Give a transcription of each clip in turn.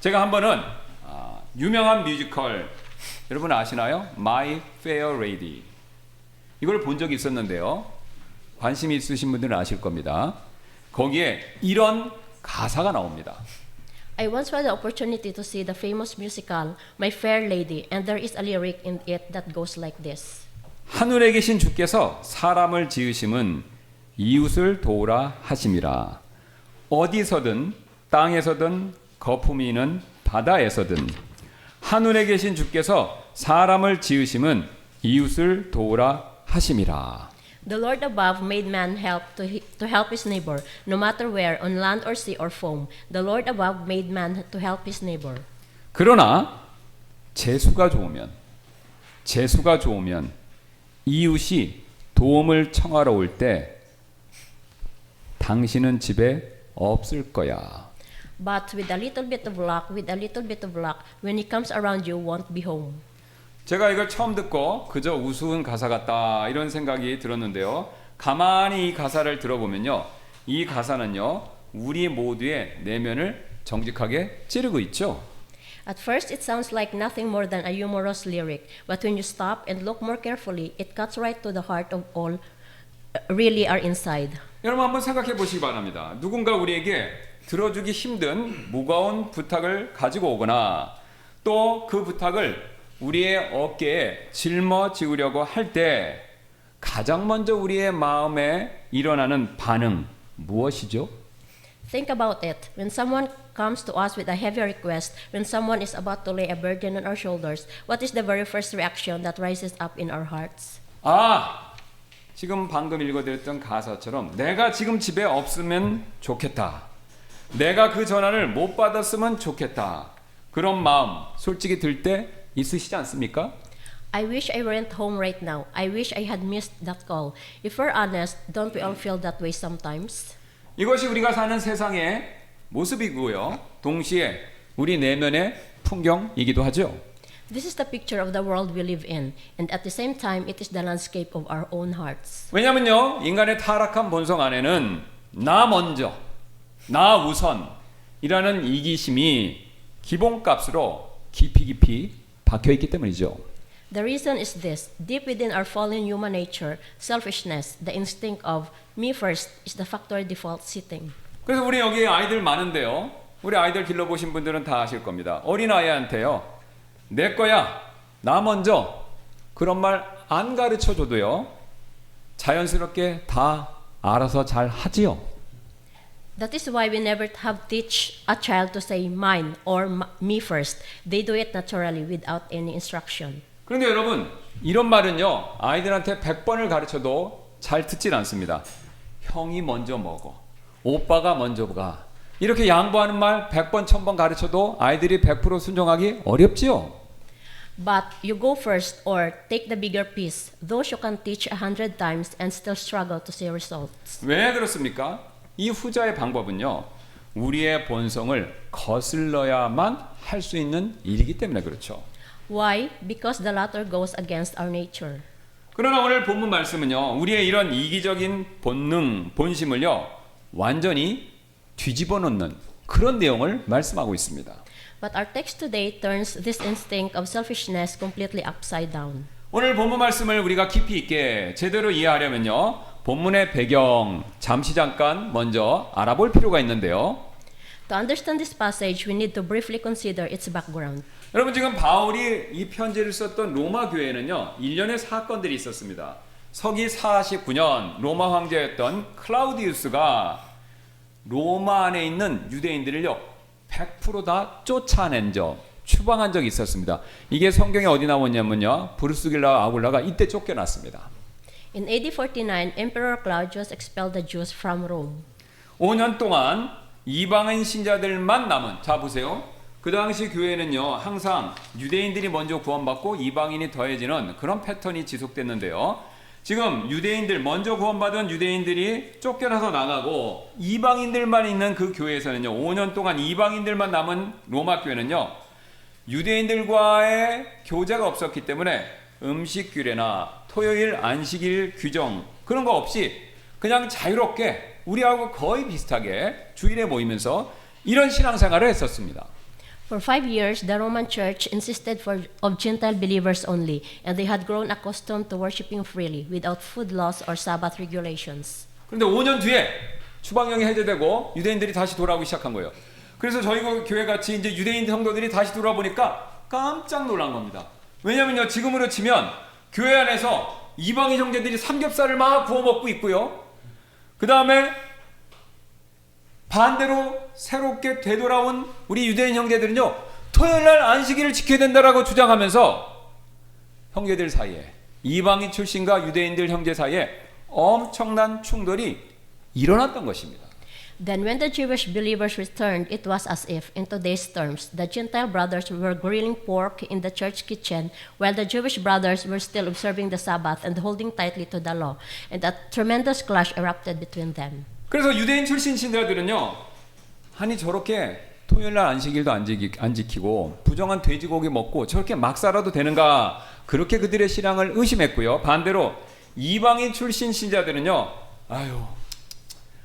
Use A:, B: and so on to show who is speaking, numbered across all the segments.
A: 제가 한 번은 유명한 뮤지컬 여러분 아시나요? My Fair Lady. 이걸 본 적이 있었는데요. 관심이 있으신 분들은 아실 겁니다. 거기에 이런 가사가 나옵니다.
B: I once had the opportunity to see the famous musical My Fair Lady, and there is a lyric in it that goes like this.
A: 하늘에 계신 주께서 사람을 지으심은 이웃을 도우라 하심이라. 어디서든 땅에서든 거품이 있는 바다에서든 하늘에 계신 주께서 사람을 지으심은 이웃을 도우라 하심이라.
B: The Lord above made man to help his neighbor, no matter where, on land or sea or foam. The Lord above made man to help his neighbor.
A: 그러나 재수가 좋으면 이웃이 도움을 청하러 올 때 당신은 집에 없을 거야.
B: But with a little bit of luck, when he comes around you, won't be home.
A: 제가 이걸 처음 듣고 그저 우스운 가사 같다 이런 생각이 들었는데요. 가만히 이 가사를 들어보면요. 이 가사는요. 우리 모두의 내면을 정직하게 찌르고 있죠.
B: At first, it sounds like nothing more than a humorous lyric, but when you stop and look more carefully, it cuts right to the heart of all really are inside.
A: 여러분 한번 생각해 보시기 바랍니다. 누군가 우리에게 들어주기 힘든 무거운 부탁을 가지고 오거나 또 그 부탁을 우리의 어깨에 짊어지우려고 할 때 가장 먼저 우리의 마음에 일어나는 반응 무엇이죠?
B: Think about it. When someone comes to us with a heavy request, when someone is about to lay a burden on our shoulders, what is the very first reaction that rises up in our hearts?
A: 지금 방금 읽어드렸던 가사처럼 내가 지금 집에 없으면 좋겠다. 내가 그 전화를 못 받았으면 좋겠다. 그런 마음 솔직히 들 때 있으시지 않습니까?
B: I wish I weren't home right now. I wish I had missed that call. If we're honest, don't we all feel that way sometimes?
A: 이것이 우리가 사는 세상의 모습이고요. 동시에 우리 내면의 풍경이기도 하죠.
B: This is the picture of the world we live in, and at the same time, it is the landscape of our own hearts.
A: 왜냐면요. 인간의 타락한 본성 안에는 나 먼저, 나 우선이라는 이기심이 기본값으로 깊이 박혀 있기 때문이죠.
B: The reason is this: deep within our fallen human nature, selfishness, the instinct of me first, is the factory default setting.
A: 그래서 우리 여기 아이들 많은데요. 우리 아이들 길러보신 분들은 다 아실 겁니다. 어린 아이한테요. 내 거야, 나 먼저 그런 말 안 가르쳐 줘도요. 자연스럽게 다 알아서 잘 하지요.
B: That is why we never have teach a child to say mine or me first. They do it naturally without any instruction.
A: 그런데 여러분 이런 말은요 아이들한테 100번을 가르쳐도 잘 듣질 않습니다. 형이 먼저 먹어, 오빠가 먼저 가 이렇게 양보하는 말 100번 1000번 가르쳐도 아이들이 100% 순종하기 어렵지요.
B: But you go first or take the bigger piece. Those you can teach 100 times and still struggle to see results.
A: 왜 그렇습니까? 이 후자의 방법은요 우리의 본성을 거슬러야만 할 수 있는 일이기 때문에 그렇죠.
B: Why? Because the latter goes against our nature.
A: 그러나 오늘 본문 말씀은요 우리의 이런 이기적인 본능, 본심을요 완전히 뒤집어 놓는 그런 내용을 말씀하고 있습니다.
B: But our text today turns this instinct of selfishness completely upside down.
A: 오늘 본문 말씀을 우리가 깊이 있게 제대로 이해하려면요 본문의 배경 잠깐 먼저 알아볼 필요가 있는데요.
B: To understand this passage, we need to briefly consider its background.
A: 여러분 지금 바울이 이 편지를 썼던 로마 교회에는요 일련의 사건들이 있었습니다. 서기 49년 로마 황제였던 클라우디우스가 로마 안에 있는 유대인들을요 100% 다 쫓아낸 적, 추방한 적이 있었습니다. 이게 성경에 어디 나오냐면요 브루스길라 아굴라가 이때 쫓겨났습니다.
B: In AD 49, Emperor Claudius expelled the Jews from Rome.
A: 5년 동안 이방인 신자들만 남은, 자 보세요. 그 당시 교회는요 항상 유대인들이 먼저 구원받고 이방인이 더해지는 그런 패턴이 지속됐는데요. 지금 유대인들 먼저 구원받은 유대인들이 쫓겨나서 나가고 이방인들만 있는 그 교회에서는요 5년 동안 이방인들만 남은 로마 교회는요 유대인들과의 교제가 없었기 때문에 음식 규례나 토요일 안식일 규정 그런 거 없이 그냥 자유롭게 우리하고 거의 비슷하게 주일에 모이면서 이런 신앙생활을 했었습니다.
B: For 5 years, the Roman Church insisted of Gentile believers only, and they had grown accustomed to worshiping freely, without food laws or Sabbath regulations.
A: 그런데 5년 뒤에 추방령이 해제되고 유대인들이 다시 돌아오기 시작한 거예요. 그래서 저희 교회 같이 이제 유대인 성도들이 다시 돌아보니까 깜짝 놀란 겁니다. 왜냐면요, 지금으로 치면 교회 안에서 이방인 형제들이 삼겹살을 막 구워 먹고 있고요. 그 다음에 반대로 새롭게 되돌아온 우리 유대인 형제들은요, 토요일날 안식일을 지켜야 된다라고 주장하면서 형제들 사이에, 이방인 출신과 유대인들 형제 사이에 엄청난 충돌이 일어났던 것입니다.
B: Then when the Jewish believers returned, it was as if, in today's terms, the Gentile brothers were grilling pork in the church kitchen, while the Jewish brothers were still observing the Sabbath and holding tightly to the law, and a tremendous clash erupted between them.
A: 그래서 유대인 출신 신자들은요, 아니 저렇게 토요일날 안식일도 안 지키고 부정한 돼지고기 먹고 저렇게 막 살아도 되는가, 그렇게 그들의 신앙을 의심했고요. 반대로 이방인 출신 신자들은요, 아유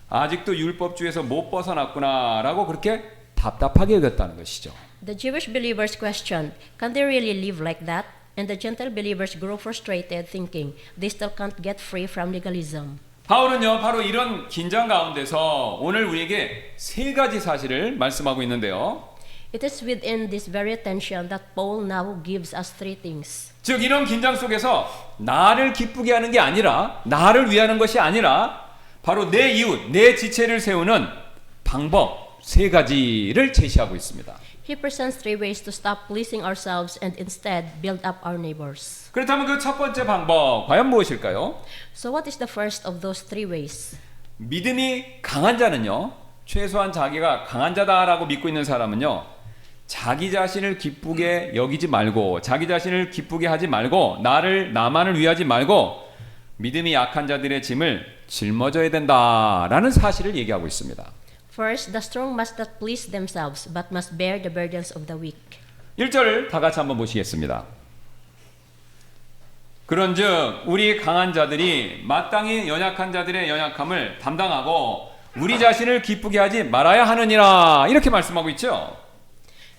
A: 아직도 율법주의에서 못 벗어났구나라고 그렇게 답답하게 여겼다는 것이죠.
B: The Jewish believers questioned, can they really live like that? And the Gentile believers grew frustrated, thinking, they still can't get free from legalism.
A: 바울은요, 바로 이런 긴장 가운데서 오늘 우리에게 세 가지 사실을 말씀하고 있는데요.
B: It is within this very tension that Paul now gives us 3 things.
A: 즉 이런 긴장 속에서 나를 기쁘게 하는 게 아니라, 나를 위하는 것이 아니라 바로 내 이웃, 내 지체를 세우는 방법 3가지를 제시하고 있습니다.
B: He presents 3 ways to stop pleasing ourselves and instead build up our neighbors.
A: 그렇다면 그 첫 번째 방법 과연 무엇일까요?
B: So what is the first of those 3 ways?
A: 믿음이 강한 자는요, 최소한 자기가 강한 자다라고 믿고 있는 사람은요, 자기 자신을 기쁘게 여기지 말고, 자기 자신을 기쁘게 하지 말고, 나만을 위하지 말고 믿음이 약한 자들의 짐을 짊어져야 된다라는 사실을 얘기하고 있습니다.
B: First, the strong must not please themselves, but must bear the burdens of the weak.
A: 1절을 다 같이 한번 보시겠습니다. 그런즉 우리 강한 자들이 마땅히 연약한 자들의 연약함을 담당하고 우리 자신을 기쁘게 하지 말아야 하느니라, 이렇게 말씀하고 있죠.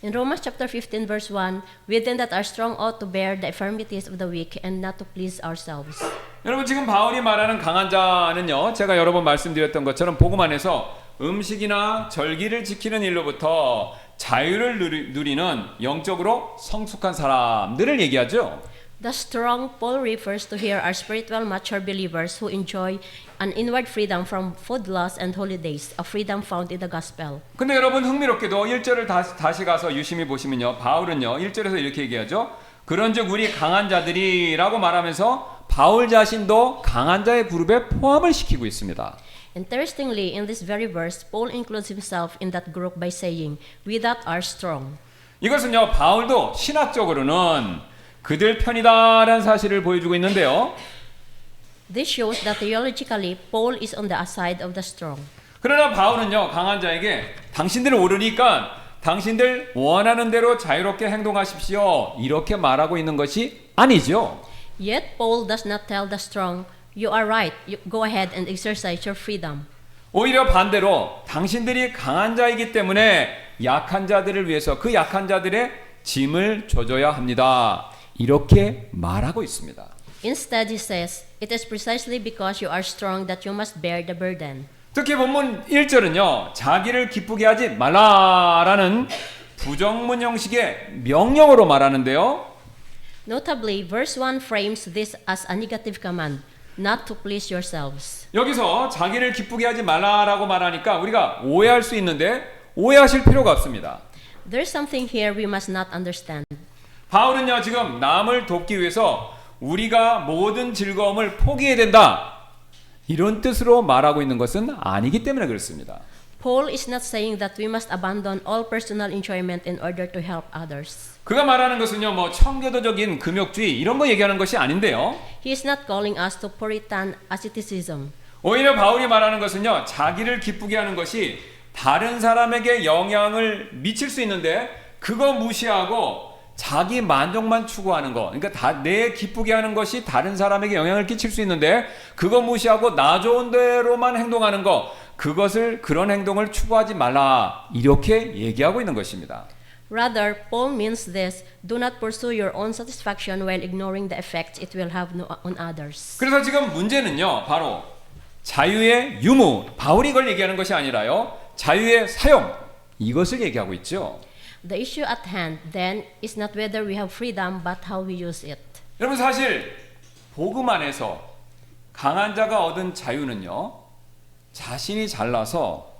B: In Romans chapter 15 verse 1, we then that are strong ought to bear the infirmities of the weak and not to please ourselves.
A: 여러분, 지금 바울이 말하는 강한 자는요, 제가 여러 번 말씀드렸던 것처럼 복음 안에서 음식이나 절기를 지키는 일로부터 자유를 누리는 영적으로 성숙한 사람들을 얘기하죠.
B: The strong, Paul refers to here, are spiritual mature believers who enjoy an inward freedom from food laws and holidays, a freedom found in the gospel.
A: 근데 여러분, 흥미롭게도 1절을 다시 가서 유심히 보시면요, 바울은요 1절에서 이렇게 얘기하죠. 그런즉 우리 강한 자들이라고 말하면서 바울 자신도 강한 자의 그룹에 포함을 시키고 있습니다.
B: Interestingly, in this very verse, Paul includes himself in that group by saying, we that are strong.
A: 이것은요, 바울도 신학적으로는 그들 편이다라는 사실을 보여주고 있는데요.
B: This shows that theologically, Paul is on the side of the strong.
A: 그러나 바울은요, 강한 자에게 당신들은 오르니까 당신들 원하는 대로 자유롭게 행동하십시오, 이렇게 말하고 있는 것이 아니죠.
B: Yet Paul does not tell the strong, you are right, you go ahead and exercise your freedom.
A: 오히려 반대로 당신들이 강한 자이기 때문에 약한 자들을 위해서 그 약한 자들의 짐을 져줘야 합니다, 이렇게 말하고 있습니다.
B: Instead, he says, it is precisely because you are strong that you must bear the burden.
A: 특히 본문 1절은요, 자기를 기쁘게 하지 말라라는 부정문 형식의 명령어로 말하는데요.
B: Notably, verse 1 frames this as a negative command, not to please yourselves.
A: 여기서 자기를 기쁘게 하지 말라라고 말하니까 우리가 오해할 수 있는데 오해하실 필요가 없습니다.
B: There's something here we must not understand.
A: 바울은요, 지금 남을 돕기 위해서 우리가 모든 즐거움을 포기해야 된다, 이런 뜻으로 말하고 있는 것은 아니기 때문에 그렇습니다.
B: Paul is not saying that we must abandon all personal enjoyment in order to help others.
A: 그가 말하는 것은요, 뭐 청교도적인 금욕주의 이런 거 얘기하는 것이 아닌데요.
B: He is not calling us to Puritan asceticism.
A: 오히려 바울이 말하는 것은요, 자기를 기쁘게 하는 것이 다른 사람에게 영향을 미칠 수 있는데 그거 무시하고 자기 만족만 추구하는 거, 그러니까 내 기쁘게 하는 것이 다른 사람에게 영향을 끼칠 수 있는데 그거 무시하고 나 좋은 대로만 행동하는 거, 그런 행동을 추구하지 말라, 이렇게 얘기하고 있는 것입니다.
B: Rather, Paul means this: do not pursue your own satisfaction while ignoring the effects it will have on others.
A: 그래서 지금 문제는요, 바로 자유의 유무, 바울이 이걸 얘기하는 것이 아니라요, 자유의 사용, 이것을 얘기하고 있죠.
B: The issue at hand, then, is not whether we have freedom, but how we use it.
A: 여러분, 사실 복음 안에서 강한 자가 얻은 자유는요, 자신이 잘나서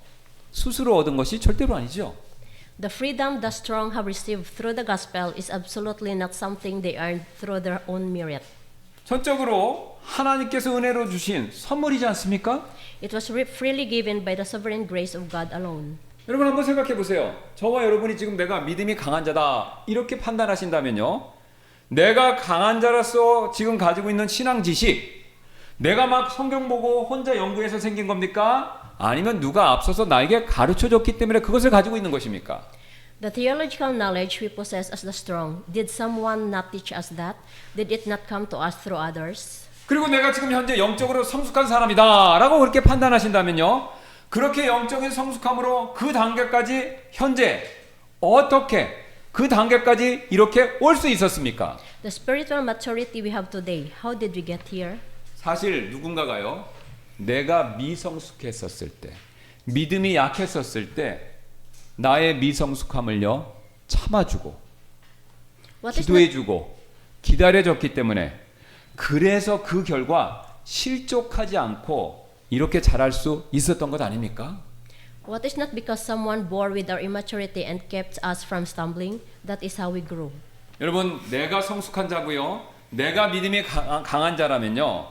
A: 스스로 얻은 것이 절대로 아니죠.
B: The freedom the strong have received through the gospel is absolutely not something they earned through their own merit.
A: 전적으로 하나님께서 은혜로 주신 선물이지 않습니까?
B: It was freely given by the sovereign grace of God alone.
A: 여러분 한번 생각해 보세요. 저와 여러분이 지금 내가 믿음이 강한 자다 이렇게 판단하신다면요, 내가 강한 자로서 지금 가지고 있는 신앙 지식, 내가 막 성경 보고 혼자 연구해서 생긴 겁니까? 아니면 누가 앞서서 나에게 가르쳐 줬기 때문에 그것을 가지고 있는 것입니까?
B: The theological knowledge we possess as the strong, did someone not teach us that? Did it not come to us through others?
A: 그리고 내가 지금 현재 영적으로 성숙한 사람이다 라고 그렇게 판단하신다면요, 그렇게 영적인 성숙함으로 그 단계까지 현재 어떻게 그 단계까지 이렇게 올 수 있었습니까?
B: The spiritual maturity we have today, how did we get here?
A: 사실 누군가가요, 내가 미성숙했었을 때, 믿음이 약했었을 때 나의 미성숙함을요 참아주고 기도해주고 기다려줬기 때문에, 그래서 그 결과 실족하지 않고 이렇게 자랄 수 있었던 것 아닙니까?
B: What is not because someone bore with our immaturity and kept us from stumbling? That is how we grew.
A: 여러분, 내가 성숙한 자고요, 내가 믿음이 강한 자라면요,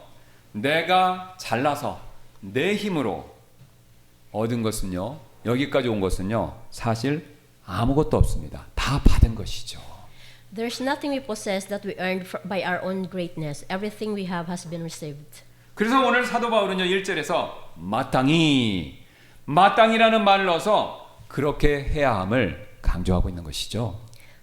A: 내가 잘나서 내 힘으로 얻은 것은요, 여기까지 온 것은요, 사실 아무것도 없습니다. 다 받은 것이죠.
B: There's nothing we possess that we earned by our own greatness. Everything we have has been received.
A: 그래서 오늘 사도 바울은요 1절에서 마땅히라는 말을 넣어서 그렇게 해야 함을 강조하고 있는 것이죠.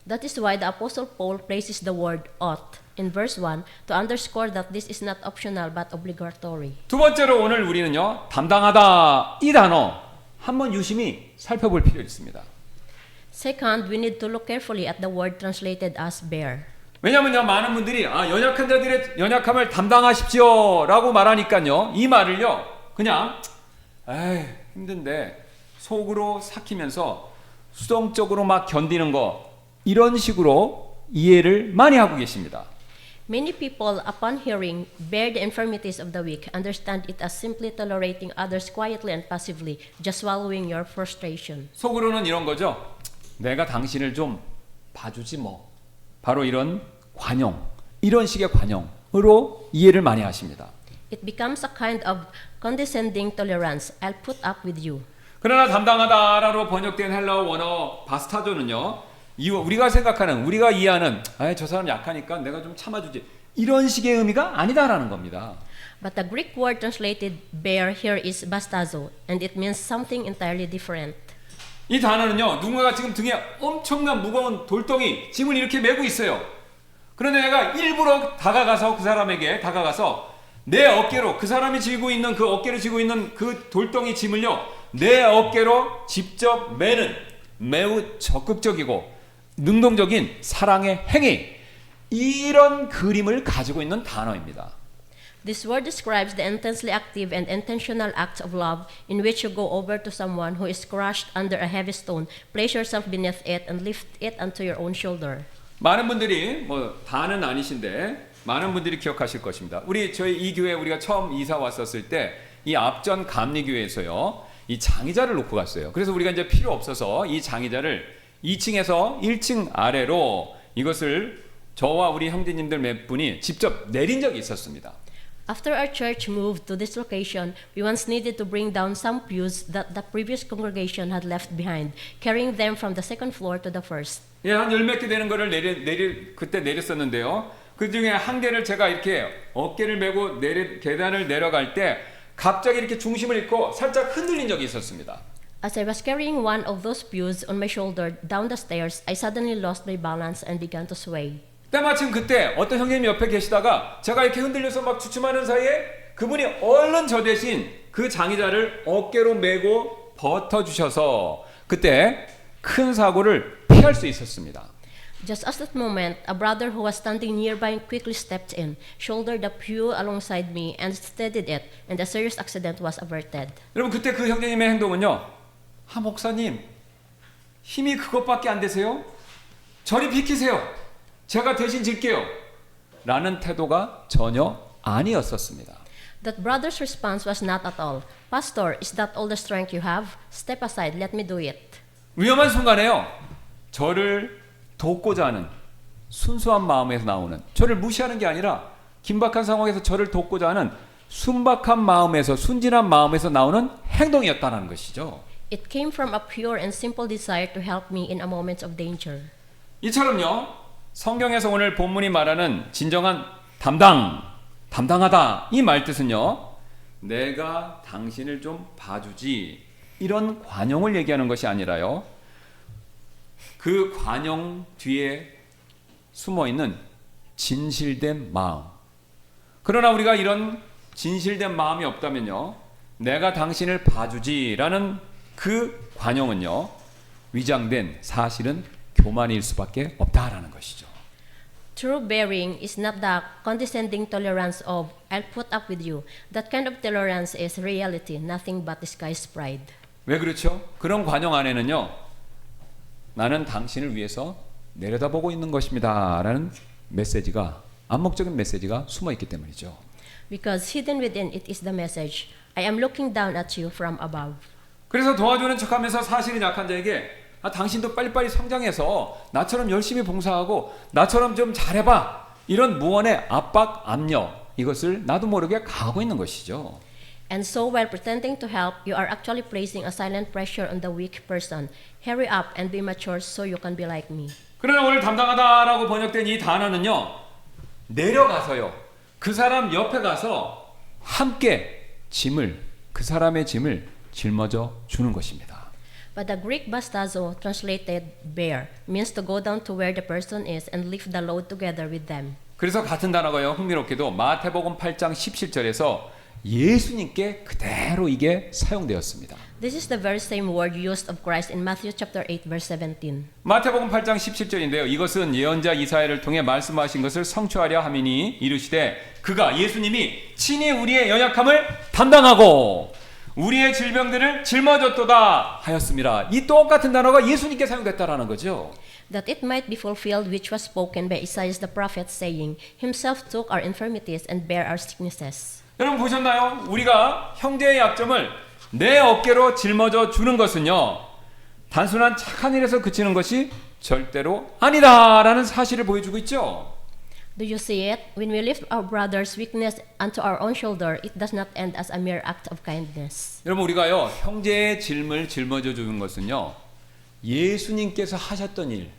B: That is why the Apostle Paul places the word ought in verse 1 to underscore that this is not optional but obligatory.
A: 두 번째로 오늘 우리는요, 담당하다 이 단어 한번 유심히 살펴볼 필요 있습니다.
B: Second, we need to look carefully at the word translated as bear.
A: 왜냐면요, 많은 분들이 연약한 자들의 연약함을 담당하십시오 라고 말하니까요, 이 말을요 그냥 힘든데 속으로 삭히면서 수동적으로 막 견디는 거, 이런 식으로 이해를 많이 하고 계십니다.
B: Many people, upon hearing bear the infirmities of the weak, understand it as simply tolerating others quietly and passively, just swallowing your frustration.
A: 속으로는 이런 거죠. 내가 당신을 좀 봐주지 뭐. 바로 이런 관용, 이런 식의 관용으로 이해를 많이 하십니다.
B: It becomes a kind of condescending tolerance. I'll put up with you.
A: 그러나 담당하다라로 번역된 헬라어 원어 바스타조는요, 우리가 생각하는, 우리가 이해하는 저 사람 약하니까 내가 좀 참아주지, 이런 식의 의미가 아니다라는 겁니다.
B: But the Greek word translated bear here is bastazo, and it means something entirely different.
A: 이 단어는요, 누군가가 지금 등에 엄청난 무거운 돌덩이, 짐을 이렇게 메고 있어요. 그런데 내가 일부러 다가가서 그 사람에게 다가가서 내 어깨로, 그 사람이 쥐고 있는 그 어깨를 쥐고 있는 그 돌덩이 짐을요, 내 어깨로 직접 메는 매우 적극적이고 능동적인 사랑의 행위, 이런 그림을 가지고 있는 단어입니다.
B: This word describes the intensely active and intentional acts of love in which you go over to someone who is crushed under a heavy stone, place yourself beneath it, and lift it onto your own shoulder.
A: 많은 분들이 다는 아니신데 많은 분들이 기억하실 것입니다. 저희 이 교회 우리가 처음 이사 왔었을 때 이 앞전 감리교회에서요, 이 장의자를 놓고 갔어요. 그래서 우리가 이제 필요 없어서 이 장의자를 2층에서 1층 아래로 이것을 저와 우리 형제님들 몇 분이 직접 내린 적이 있었습니다.
B: After our church moved to this location, we once needed to bring down some pews that the previous congregation had left behind, carrying them from the second floor to the first.
A: 예, 한 10몇 개 되는 거를 그때 내렸었는데요. 그 중에 한 개를 제가 이렇게 어깨를 메고 계단을 내려갈 때 갑자기 이렇게 중심을 잃고 살짝 흔들린 적이 있었습니다.
B: As I was carrying one of those pews on my shoulder down the stairs, I suddenly lost my balance and began to sway.
A: 때마침 그때 어떤 형님 옆에 계시다가 제가 이렇게 흔들려서 막 주춤하는 사이에 그분이 얼른 저 대신 그 장의자를 어깨로 메고 버텨주셔서 그때 큰 사고를 피할 수 있었습니다.
B: Just at that moment, a brother who was standing nearby quickly stepped in, shouldered the pew alongside me, and steadied it, and a serious accident was averted.
A: 여러분 그때 그 형제님의 행동은요. 목사님 힘이 그것밖에 안 되세요? 저리 비키세요. 제가 대신 질게요. 라는 태도가 전혀 아니었었습니다.
B: That brother's response was not at all, Pastor, is that all the strength you have? Step aside, let me do it.
A: 위험한 순간에요. 저를 돕고자 하는 순수한 마음에서 나오는, 저를 무시하는 게 아니라 긴박한 상황에서 저를 돕고자 하는 순박한 마음에서, 순진한 마음에서 나오는 행동이었다는 것이죠.
B: It came from a pure and simple desire to help me in a moment of danger.
A: 이처럼요. 성경에서 오늘 본문이 말하는 진정한 담당하다 이 말 뜻은요. 내가 당신을 좀 봐주지, 이런 관용을 얘기하는 것이 아니라요. 그 관용 뒤에 숨어있는 진실된 마음. 그러나 우리가 이런 진실된 마음이 없다면요. 내가 당신을 봐주지라는 그 관용은요. 위장된 사실은 교만일 수밖에 없다라는 것이죠.
B: True bearing is not the condescending tolerance of I'll put up with you. That kind of tolerance is reality, nothing but disguised pride.
A: 왜 그렇죠? 그런 관용 안에는요. 나는 당신을 위해서 내려다보고 있는 것입니다. 라는 메시지가, 암묵적인 메시지가 숨어 있기 때문이죠.
B: Because hidden within it is the message, I am looking down at you from above.
A: 그래서 도와주는 척하면서 사실은 약한 자에게 당신도 빨리빨리 성장해서 나처럼 열심히 봉사하고 나처럼 좀 잘해봐. 이런 무언의 압박, 압력, 이것을 나도 모르게 가하고 있는 것이죠.
B: And so while pretending to help, you are actually placing a silent pressure on the weak person. Hurry up and be mature so you can be like me.
A: 그러나 오늘 담당하다라고 번역된 이 단어는요. 내려가서요. 그 사람 옆에 가서 함께 그 사람의 짐을 짊어져 주는 것입니다.
B: But the Greek bastazo, translated bear, means to go down to where the person is and lift the load together with them.
A: 그래서 같은 단어가요. 흥미롭게도 마태복음 8장 17절에서 예수님께 그대로 이게 사용되었습니다.
B: This is the very same word used of Christ in Matthew chapter 8 verse 17.
A: 마태복음 8장 17절인데요. 이것은 예언자 이사야를 통해 말씀하신 것을 성취하려 함이니 이르시되 그가 예수님이 친히 우리의 연약함을 담당하고 우리의 질병들을 짊어졌도다 하였습니다. 이 똑같은 단어가 예수님께 사용됐다라는 거죠.
B: That it might be fulfilled which was spoken by Isaiah the prophet saying, Himself took our infirmities and bare our sicknesses.
A: 여러분 보셨나요? 우리가 형제의 약점을 내 어깨로 짊어져 주는 것은요. 단순한 착한 일에서 그치는 것이 절대로 아니다라는 사실을 보여주고 있죠.
B: Do you see it? When we lift our brother's weakness onto our own shoulder, it does not end as a mere act of kindness.
A: 여러분 우리가요. 형제의 짐을 짊어져 주는 것은요. 예수님께서 하셨던 일.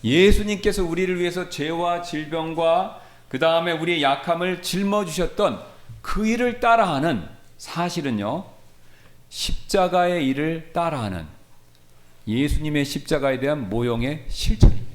A: 예수님께서 우리를 위해서 죄와 질병과 그 다음에 우리의 약함을 짊어주셨던 그 일을 따라하는 사실은요. 십자가의 일을 따라하는 예수님의 십자가에 대한 모형의 실천입니다.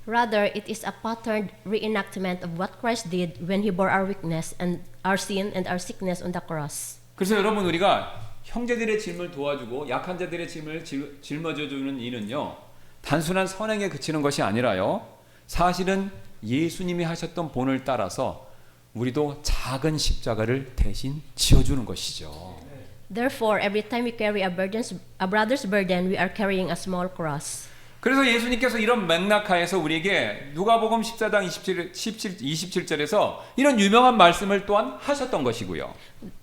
B: Rather, it is a patterned reenactment of what Christ did when He bore our weakness and our sin and our sickness on the cross.
A: 그래서 여러분 우리가 형제들의 짐을 도와주고 약한 자들의 짐을 짊어져주는 일은요. 단순한 선행에 그치는 것이 아니라요. 사실은 예수님이 하셨던 본을 따라서 우리도 작은 십자가를 대신 지어주는 것이죠.
B: Therefore, every time we carry a brother's burden, we are carrying a small cross.
A: 그래서 예수님께서 이런 맥락하에서 우리에게 누가복음 14장 27절에서 이런 유명한 말씀을 또한 하셨던 것이고요.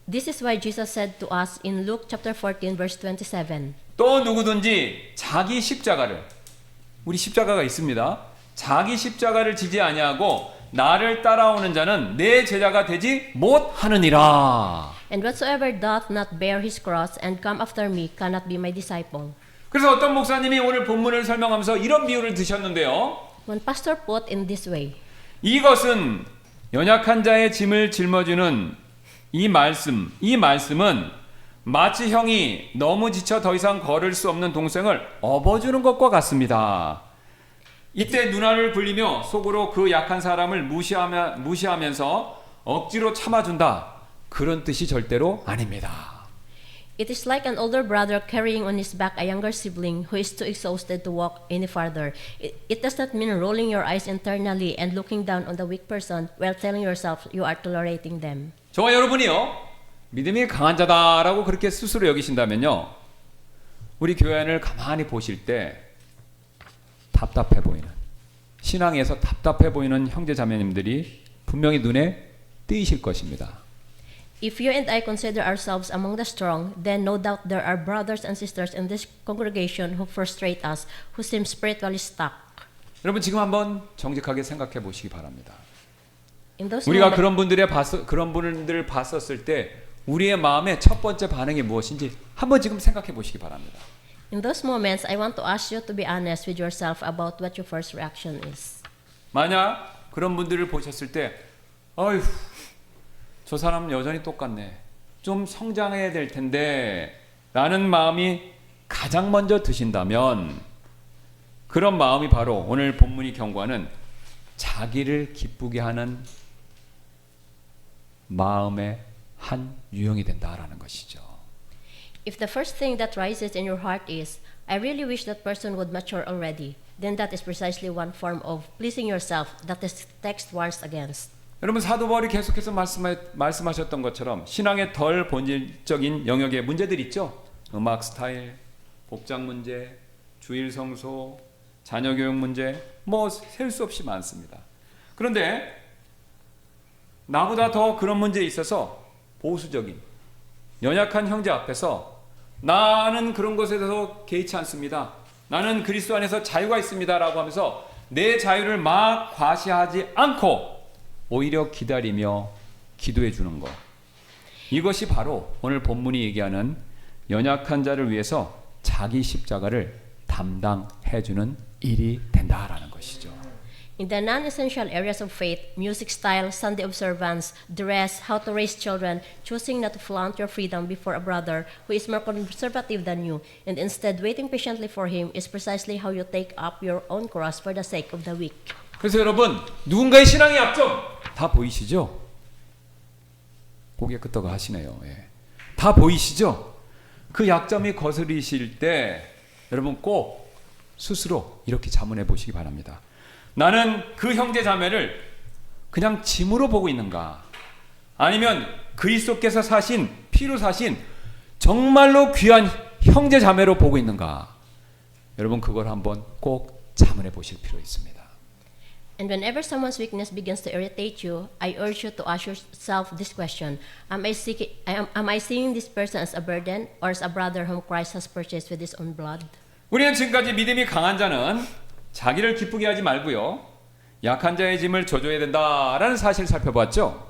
B: This is why Jesus said to us in Luke chapter 14 verse 27.
A: 또 누구든지 자기 십자가를, 우리 십자가가 있습니다. 자기 십자가를 지지 아니하고 나를 따라오는 자는 내 제자가 되지 못하느니라.
B: And whatsoever doth not bear his cross and come after me cannot be my disciple.
A: 그래서 어떤 목사님이 오늘 본문을 설명하면서 이런 비유를 드셨는데요.
B: One pastor put in this way.
A: 이것은 연약한 자의 짐을 짊어주는 이 말씀은 마치 형이 너무 지쳐 더 이상 걸을 수 없는 동생을 업어주는 것과 같습니다. 이때 눈알을 굴리며 속으로 그 약한 사람을 무시하면서 억지로 참아준다. 그런 뜻이 절대로 아닙니다.
B: It is like an older brother carrying on his back a younger sibling who is too exhausted to walk any farther. It does not mean rolling your eyes internally and looking down on the weak person while telling yourself you are tolerating them.
A: 저와 여러분이요, 믿음이 강한 자다라고 그렇게 스스로 여기신다면요, 우리 교회 안을 가만히 보실 때 답답해 보이는, 신앙에서 답답해 보이는 형제 자매님들이 분명히 눈에 띄실 것입니다.
B: If you and I consider ourselves among the strong, then no doubt there are brothers and sisters in this congregation who frustrate us, who seem spiritually stuck.
A: 여러분 지금 한번 정직하게 생각해 보시기 바랍니다.
B: In those
A: 우리가
B: moments,
A: 그런 분들을 봤었을 때 우리의 마음의 첫 번째 반응이 무엇인지 한번 지금 생각해 보시기 바랍니다.
B: in those moments, I want to ask you to be honest with yourself about what your first reaction is.
A: 만약 그런 분들을 보셨을 때, 어휴, 저 사람 여전히 똑같네, 좀 성장해야 될 텐데 라는 마음이 가장 먼저 드신다면, 그런 마음이 바로 오늘 본문이 경고하는 자기를 기쁘게 하는 마음의 한 유형이 된다라는 것이죠.
B: If the first thing that rises in your heart is, I really wish that person would mature already, then that is precisely one form of pleasing yourself that this text warns against.
A: 여러분 사도 바울이 계속해서 말씀하셨던 것처럼 신앙의 덜 본질적인 영역의 문제들 있죠. 음악 스타일, 복장 문제, 주일 성소, 자녀 교육 문제, 뭐 셀 수 없이 많습니다. 그런데 나보다 더 그런 문제에 있어서 보수적인 연약한 형제 앞에서 나는 그런 것에 대해서 개의치 않습니다, 나는 그리스도 안에서 자유가 있습니다 라고 하면서 내 자유를 막 과시하지 않고 오히려 기다리며 기도해 주는 것, 이것이 바로 오늘 본문이 얘기하는 연약한 자를 위해서 자기 십자가를 담당해 주는 일이 된다라는 것이죠.
B: In the non-essential areas of faith, music style, Sunday observance, dress, how to raise children, choosing not to flaunt your freedom before a brother who is more conservative than you, and instead waiting patiently for him is precisely how you take up your own cross for the sake of the weak.
A: 그래서 여러분, 누군가의 신앙의 약점 다 보이시죠? 고개 끄덕 하시네요. 예. 다 보이시죠? 그 약점이 거스리실 때 여러분 꼭 스스로 이렇게 자문해 보시기 바랍니다. 나는 그 형제 자매를 그냥 짐으로 보고 있는가? 아니면 그리스도께서 사신, 피로 사신 정말로 귀한 형제 자매로 보고 있는가? 여러분 그걸 한번 꼭 자문해 보실 필요 있습니다.
B: And whenever someone's weakness begins to irritate you, I urge you to ask yourself this question: Am I seeing this person as a burden or as a brother whom Christ has purchased with His own blood?
A: 우리는 지금까지 믿음이 강한 자는 자기를 기쁘게 하지 말고요, 약한 자의 짐을 져줘야 된다라는 사실을 살펴봤죠.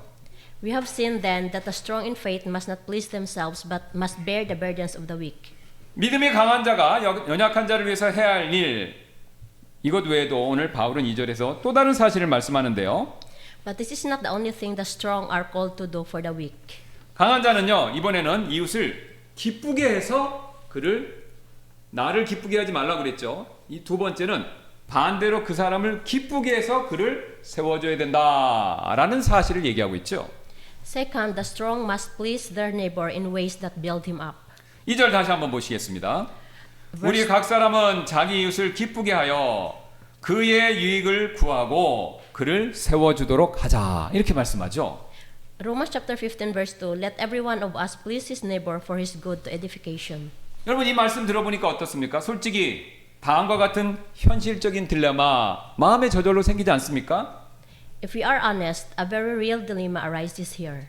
B: We have seen then that the strong in faith must not please themselves but must bear the burdens of the weak.
A: 믿음이 강한 자가 연약한 자를 위해서 해야 할 일, 이것 외에도 오늘 바울은 2절에서 또 다른 사실을 말씀하는데요.
B: But this is not the only thing the strong are called to do for the weak.
A: 강한 자는요, 이번에는 이웃을 기쁘게 해서 나를 기쁘게 하지 말라고 그랬죠. 이 두 번째는 반대로 그 사람을 기쁘게 해서 그를 세워줘야 된다라는 사실을 얘기하고 있죠.
B: Second, the strong must please their neighbor in ways that build him up.
A: 2절 다시 한번 보시겠습니다. 우리 각 사람은 자기 이웃을 기쁘게 하여 그의 유익을 구하고 그를 세워주도록 하자, 이렇게 말씀하죠.
B: Romans chapter 15 verse 2, Let every one of us please his neighbor for his good to edification.
A: 여러분 이 말씀 들어보니까 어떻습니까? 솔직히 다음과 같은 현실적인 딜레마 마음에 저절로 생기지 않습니까?
B: If we are honest, a very real dilemma arises here.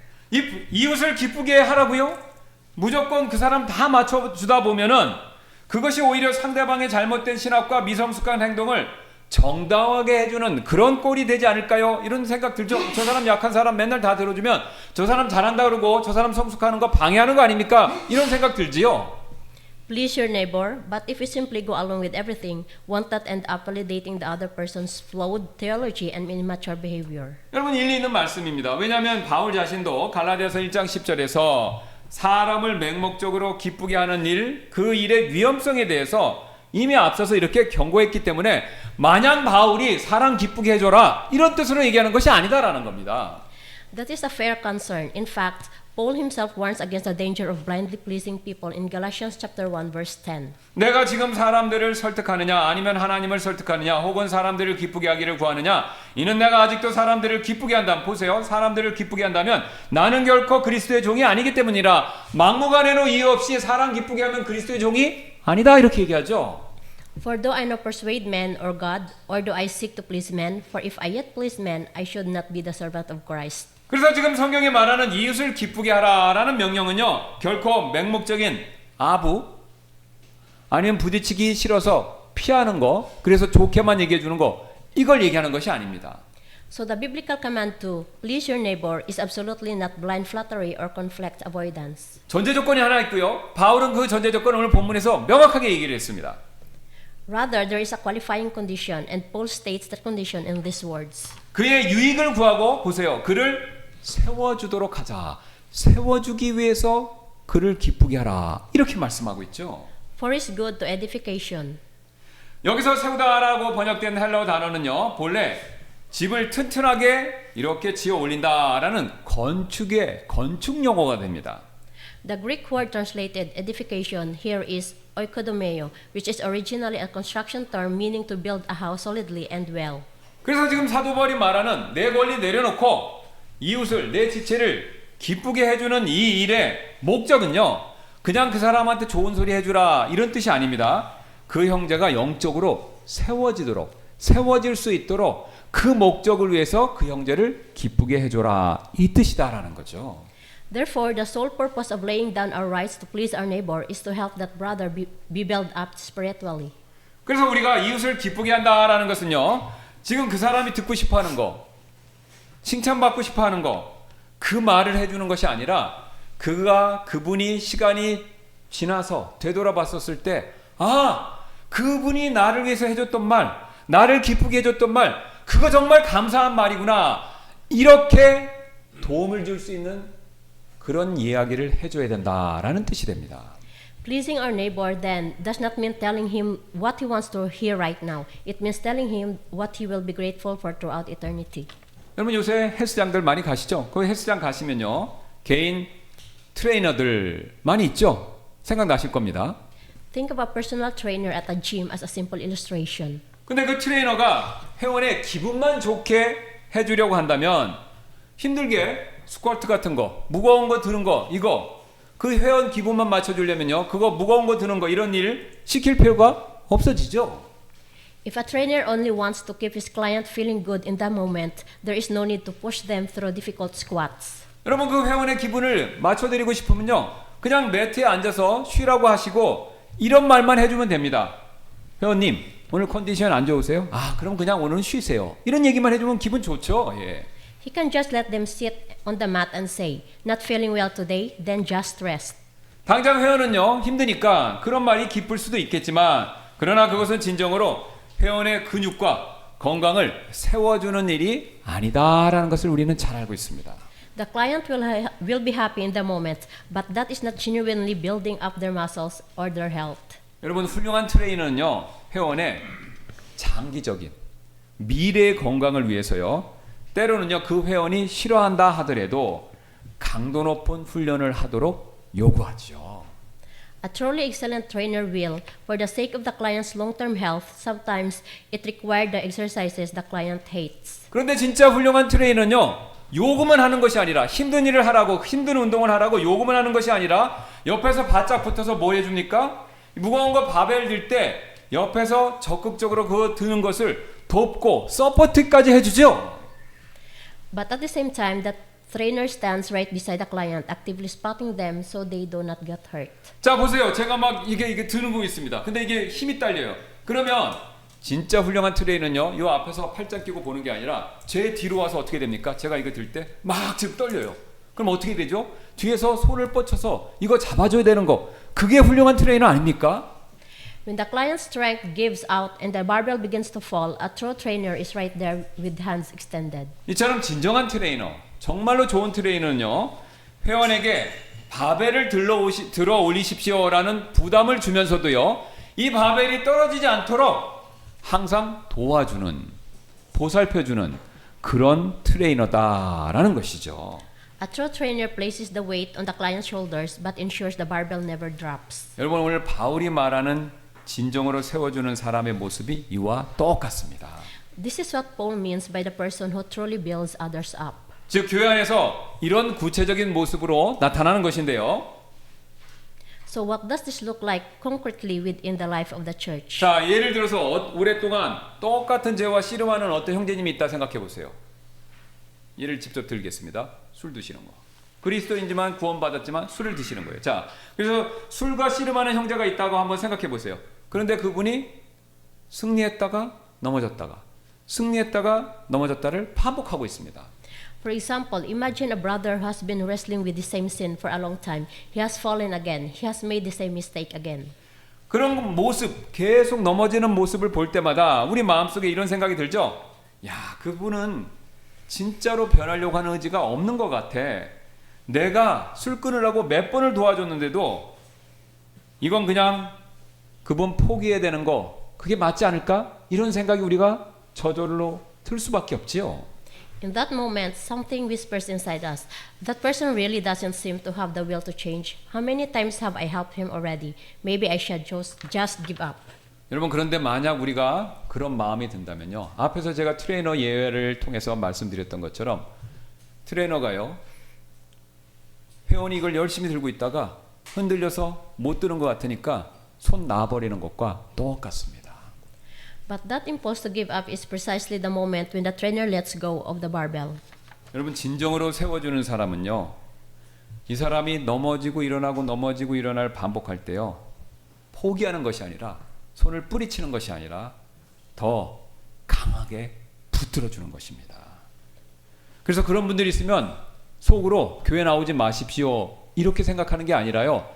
A: 이웃을 기쁘게 하라고요? 무조건 그 사람 다 맞춰주다 보면은 그것이 오히려 상대방의 잘못된 신학과 미성숙한 행동을 정당하게 해주는 그런 꼴이 되지 않을까요? 이런 생각 들죠? 저 사람 약한 사람 맨날 다 들어주면 저 사람 잘한다 그러고 저 사람 성숙하는 거 방해하는 거 아닙니까? 이런 생각 들지요?
B: Please your neighbor, but if you simply go along with everything, won't that end up validating the other person's flawed theology and immature behavior?
A: 여러분 일리 있는 말씀입니다. 왜냐하면 바울 자신도 갈라디아서 1장 10절에서 사람을 맹목적으로 기쁘게 하는 일, 그 일의 위험성에 대해서 이미 앞서서 이렇게 경고했기 때문에 마냥 바울이 사람 기쁘게 해줘라 이런 뜻으로 얘기하는 것이 아니다라는 겁니다.
B: That is a fair concern. In fact, Paul himself warns against the danger of blindly pleasing people in Galatians chapter 1 verse 10.
A: 내가 지금 사람들을 설득하느냐 아니면 하나님을 설득하느냐 혹은 사람들을 기쁘게 하기를 구하느냐 이는 내가 아직도 사람들을 기쁘게 한다면 보세요. 사람들을 기쁘게 한다면 나는 결코 그리스도의 종이 아니기 때문이라 막무가내로 이유 없이 사람 기쁘게 하면 그리스도의 종이 아니다 이렇게 얘기하죠.
B: For though I no persuade men or God, or do I seek to please men, for if I yet please men, I should not be the servant of Christ.
A: 그래서 지금 성경이 말하는 이웃을 기쁘게 하라라는 명령은요. 결코 맹목적인 아부 아니면 부딪히기 싫어서 피하는 거 그래서 좋게만 얘기해 주는 거 이걸 얘기하는 것이 아닙니다.
B: So the biblical command to please your neighbor is absolutely not blind flattery or conflict avoidance.
A: 전제 조건이 하나 있고요. 바울은 그 전제 조건을 오늘 본문에서 명확하게 얘기를 했습니다.
B: Rather, there is a qualifying condition, and Paul states that condition in these words.
A: 그의 유익을 구하고 보세요. 그를 세워주도록 하자. 세워주기 위해서 그를 기쁘게 하라. 이렇게 말씀하고 있죠.
B: For his good to edification.
A: 여기서 세우다라고 번역된 헬라어 단어는요. 본래 집을 튼튼하게 이렇게 지어 올린다라는 건축의 건축 용어가 됩니다.
B: The Greek word translated edification here is oikodomeo, which is originally a construction term meaning to build a house solidly and well.
A: 그래서 지금 사도 바울이 말하는 내 권리 내려놓고 이웃을 내 지체를 기쁘게 해주는 이 일의 목적은요. 그냥 그 사람한테 좋은 소리 해주라 이런 뜻이 아닙니다. 그 형제가 영적으로 세워질 수 있도록 그 목적을 위해서 그 형제를 기쁘게 해줘라 이 뜻이다라는 거죠.
B: Therefore, the sole purpose of laying down our rights to please our neighbor is to help that brother be built up spiritually.
A: 그래서 우리가 이웃을 기쁘게 한다라는 것은요. 지금 그 사람이 듣고 싶어하는 거, 칭찬받고 싶어하는 거, 그 말을 해주는 것이 아니라 그분이 시간이 지나서 되돌아봤었을 때 그분이 나를 위해서 해줬던 말, 나를 기쁘게 해줬던 말, 그거 정말 감사한 말이구나. 이렇게 도움을 줄 수 있는 그런 이야기를 해줘야 된다라는 뜻이 됩니다.
B: Pleasing our neighbor then does not mean telling him what he wants to hear right now. It means telling him what he will be grateful for throughout eternity.
A: 여러분 요새 헬스장들 많이 가시죠? 거기 헬스장 가시면요. 개인 트레이너들 많이 있죠? 생각나실 겁니다.
B: Think of a personal trainer at a gym as a simple illustration.
A: 근데 그 트레이너가 회원의 기분만 좋게 해주려고 한다면 힘들게 스쿼트 같은 거, 무거운 거 드는 거, 이거 그 회원 기분만 맞춰주려면요. 그거 무거운 거 드는 거 이런 일 시킬 필요가 없어지죠.
B: If a trainer only wants to keep his client feeling good in that moment, there is no need to push them through difficult squats.
A: 여러분 그 회원의 기분을 맞춰드리고 싶으면요. 그냥 매트에 앉아서 쉬라고 하시고 이런 말만 해주면 됩니다. 회원님 오늘 컨디션 안 좋으세요? 그럼 그냥 오늘은 쉬세요. 이런 얘기만 해주면 기분 좋죠. 예.
B: He can just let them sit on the mat and say, "Not feeling well today, then just rest."
A: 당장 회원은요 힘드니까 그런 말이 기쁠 수도 있겠지만 그러나 그것은 진정으로 회원의 근육과 건강을 세워주는 일이 아니다라는 것을 우리는 잘 알고 있습니다.
B: The client will be happy in the moment, but that is not genuinely building up their muscles or their health.
A: 여러분 훌륭한 트레이너는요 회원의 장기적인 미래의 건강을 위해서요 때로는요 그 회원이 싫어한다 하더라도 강도 높은 훈련을 하도록 요구하죠.
B: A truly excellent trainer will, for the sake of the client's long-term health, sometimes it requires the exercises the client hates.
A: 그런데 진짜 훌륭한 트레이너는요 요구만 하는 것이 아니라 힘든 일을 하라고 힘든 운동을 하라고 요구만 하는 것이 아니라 옆에서 바짝 붙어서 뭐 해줍니까? 무거운 거 바벨 들 때 옆에서 적극적으로 그거 드는 것을 돕고 서포트까지 해주죠.
B: But at the same time, the trainer stands right beside the client, actively spotting them so they do not get hurt.
A: 자 보세요. 제가 막 이게 드는 거 있습니다. 근데 이게 힘이 딸려요. 그러면 진짜 훌륭한 트레이너는요. 요 앞에서 팔짱 끼고 보는 게 아니라 제 뒤로 와서 어떻게 됩니까? 제가 이거 들 때 막 지금 떨려요. 그럼 어떻게 되죠? 뒤에서 손을 뻗쳐서 이거 잡아줘야 되는 거. 그게 훌륭한 트레이너 아닙니까?
B: When the client's strength gives out and the barbell begins to fall, a true trainer is right there with hands extended.
A: 이처럼 진정한 트레이너, 정말로 좋은 트레이너는요. 회원에게 바벨을 들어 올리십시오라는 부담을 주면서도요. 이 바벨이 떨어지지 않도록 항상 도와주는, 보살펴주는 그런 트레이너다라는 것이죠.
B: A true trainer places the weight on the client's shoulders but ensures the barbell never drops.
A: 여러분 오늘 바울이 말하는 진정으로 세워주는 사람의 모습이 이와 똑같습니다.
B: This is what Paul means by the person who truly builds others up.
A: 즉 교회 안에서 이런 구체적인 모습으로 나타나는 것인데요.
B: So what does this look like concretely within the life of the church?
A: 자, 예를 들어서 오랫동안 똑같은 죄와 씨름하는 어떤 형제님이 있다 생각해 보세요. 예를 직접 들겠습니다. 술 드시는 거. 그리스도인지만 구원받았지만 술을 드시는 거예요. 자, 그래서 술과 씨름하는 형제가 있다고 한번 생각해 보세요. 그런데 그분이 승리했다가 넘어졌다가 승리했다가 넘어졌다를 반복하고 있습니다.
B: For example, imagine a brother who has been wrestling with the same sin for a long time. He has fallen again. He has made the same mistake again.
A: 그런 모습, 계속 넘어지는 모습을 볼 때마다 우리 마음속에 이런 생각이 들죠? 야, 그분은 진짜로 변하려고 하는 의지가 없는 것 같아. 내가 술 끊으라고 몇 번을 도와줬는데도 이건 그냥 그분 포기해야 되는 거, 그게 맞지 않을까? 이런 생각이 우리가 저절로 들 수밖에 없지요.
B: In that moment, something whispers inside us. That person really doesn't seem to have the will to change. How many times have I helped him already? Maybe I should just give up.
A: 여러분 그런데 만약 우리가 그런 마음이 든다면요. 앞에서 제가 트레이너 예외를 통해서 말씀드렸던 것처럼 트레이너가요. 회원이 이걸 열심히 들고 있다가 흔들려서 못 드는 것 같으니까 손 놔버리는 것과 똑같습니다.
B: But that impulse to give up is precisely the moment when the trainer lets go of the barbell.
A: 여러분 진정으로 세워주는 사람은요. 이 사람이 넘어지고 일어나고 넘어지고 일어날 반복할 때요. 포기하는 것이 아니라 손을 뿌리치는 것이 아니라 더 강하게 붙들어주는 것입니다. 그래서 그런 분들이 있으면 속으로 교회 나오지 마십시오 이렇게 생각하는 게 아니라요.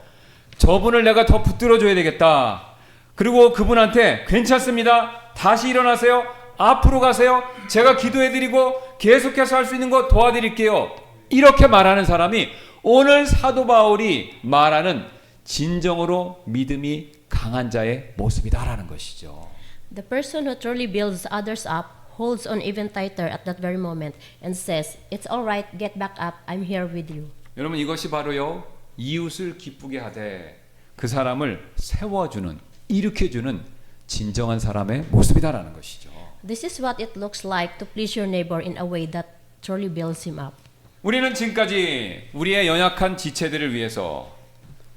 A: 저분을 내가 더 붙들어줘야 되겠다. 그리고 그분한테 괜찮습니다. 다시 일어나세요. 앞으로 가세요. 제가 기도해드리고 계속해서 할 수 있는 거 도와드릴게요. 이렇게 말하는 사람이 오늘 사도 바울이 말하는 진정으로 믿음이 강한 자의 모습이다라는 것이죠.
B: The person who truly builds others up holds on even tighter at that very moment and says, "It's all right. Get back up. I'm here with you."
A: 여러분 이것이 바로요. 이웃을 기쁘게 하되 그 사람을 세워주는 일으켜주는 진정한 사람의 모습이다라는 것이죠.
B: This is what it looks like to please your neighbor in a way that truly builds him up.
A: 우리는 지금까지 우리의 연약한 지체들을 위해서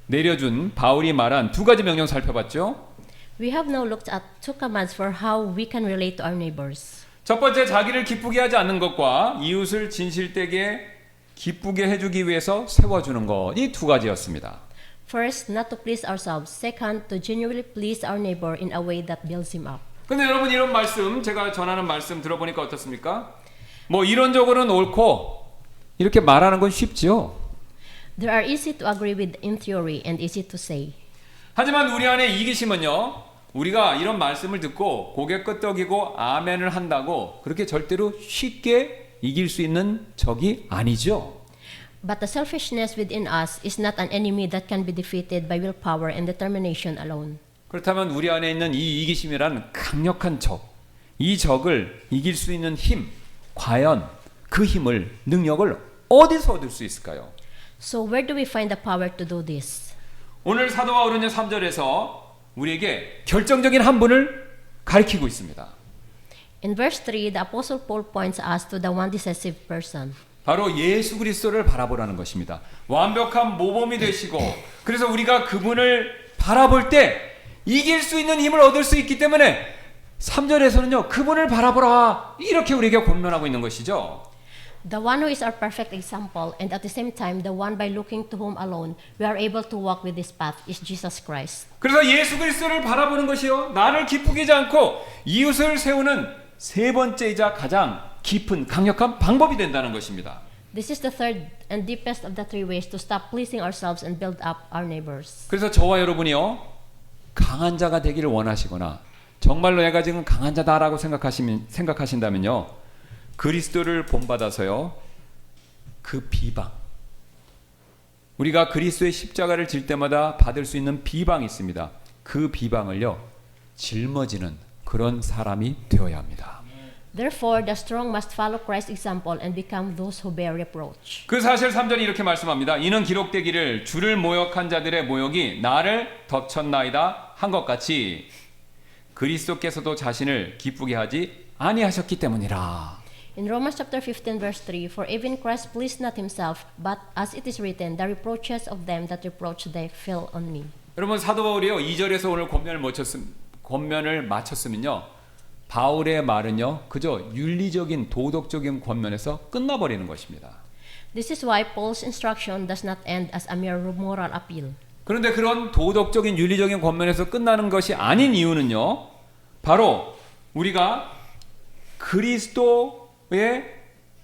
A: 내려준 바울이 말한 두 가지 명령 살펴봤죠.
B: We have now looked at two commands for how we can relate to our neighbors.
A: 첫 번째 자기를 기쁘게 하지 않는 것과 이웃을 진실되게 기쁘게 해주기 위해서 세워주는 것, 이 두 가지였습니다.
B: First, not to please ourselves. Second, to genuinely please our neighbor in a way that builds him up.
A: 근데 여러분 이런 말씀 제가 전하는 말씀 들어보니까 어떻습니까? 뭐 이론적으로는 옳고 이렇게 말하는 건 쉽지요.
B: They are easy to agree with in theory and easy to say.
A: 하지만 우리 안에 이기심은요. 우리가 이런 말씀을 듣고 고개 끄덕이고 아멘을 한다고 그렇게 절대로 쉽게 이길 수 있는 적이 아니죠.
B: But the selfishness within us is not an enemy that can be defeated by willpower and determination alone.
A: 그렇다면 우리 안에 있는 이 이기심이란 강력한 적, 이 적을 이길 수 있는 힘, 과연 그 힘을, 능력을 어디서 얻을 수 있을까요?
B: So where do we find the power to do this?
A: 오늘 사도 바울은 3절에서 우리에게 결정적인 한 분을 가리키고 있습니다.
B: In verse 3, the Apostle Paul points us to the one decisive person.
A: 바로 예수 그리스도를 바라보라는 것입니다. 완벽한 모범이 되시고 그래서 우리가 그분을 바라볼 때 이길 수 있는 힘을 얻을 수 있기 때문에 3절에서는요. 그분을 바라보라 이렇게 우리에게 권면하고 있는 것이죠.
B: The one who is our perfect example and at the same time the one by looking to whom alone we are able to walk with this path is Jesus Christ.
A: 그래서 예수 그리스도를 바라보는 것이요. 나를 기쁘게 하지 않고 이웃을 세우는 세 번째이자 가장 깊은 강력한 방법이 된다는 것입니다.
B: This is the third and deepest of the three ways to stop pleasing ourselves and build up our neighbors.
A: 그래서 저와 여러분이요. 강한 자가 되기를 원하시거나 정말로 내가 지금 강한 자다라고 생각하신다면요. 그리스도를 본받아서요. 그 비방. 우리가 그리스도의 십자가를 질 때마다 받을 수 있는 비방이 있습니다. 그 비방을요. 짊어지는 그런 사람이 되어야 합니다.
B: Therefore, the strong must follow Christ's example and become those who bear reproach.
A: 그 사실 3절이 이렇게 말씀합니다. 이는 기록되기를 주를 모욕한 자들의 모욕이 나를 덮쳤나이다 한 것 같이 그리스도께서도 자신을 기쁘게 하지 아니하셨기 때문이라.
B: In Romans chapter 15 verse 3, For even Christ pleased not himself, but as it is written, the reproaches of them that reproach they fell on me.
A: 여러분 사도 바울이요 2절에서 오늘 권면을 마쳤으면요. 바울의 말은요 그저 윤리적인 도덕적인 권면에서 끝나버리는 것입니다.
B: This is why Paul's instruction does not end as a mere moral appeal.
A: 그런데 그런 도덕적인 윤리적인 권면에서 끝나는 것이 아닌 이유는요. 바로 우리가 그리스도의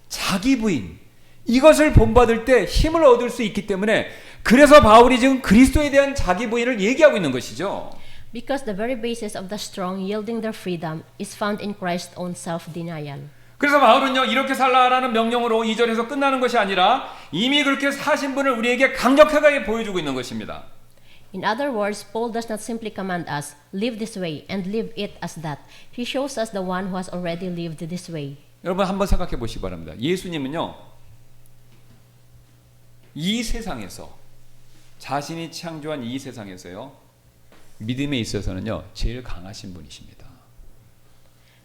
A: 자기 부인 이것을 본받을 때 힘을 얻을 수 있기 때문에 그래서 바울이 지금 그리스도에 대한 자기 부인을 얘기하고 있는 것이죠.
B: Because the very basis of the strong yielding their freedom is found in Christ's own self-denial.
A: 그래서 바울은요 이렇게 살라라는 명령으로 2절에서 끝나는 것이 아니라 이미 그렇게 사신 분을 우리에게 강력하게 보여주고 있는 것입니다.
B: In other words, Paul does not simply command us, live this way and live it as that. He shows us the one who has already lived this way.
A: 여러분 한번 생각해 보시기 바랍니다. 예수님은요 이 세상에서 자신이 창조한 이 세상에서요 믿음에 있어서는요 제일 강하신 분이십니다.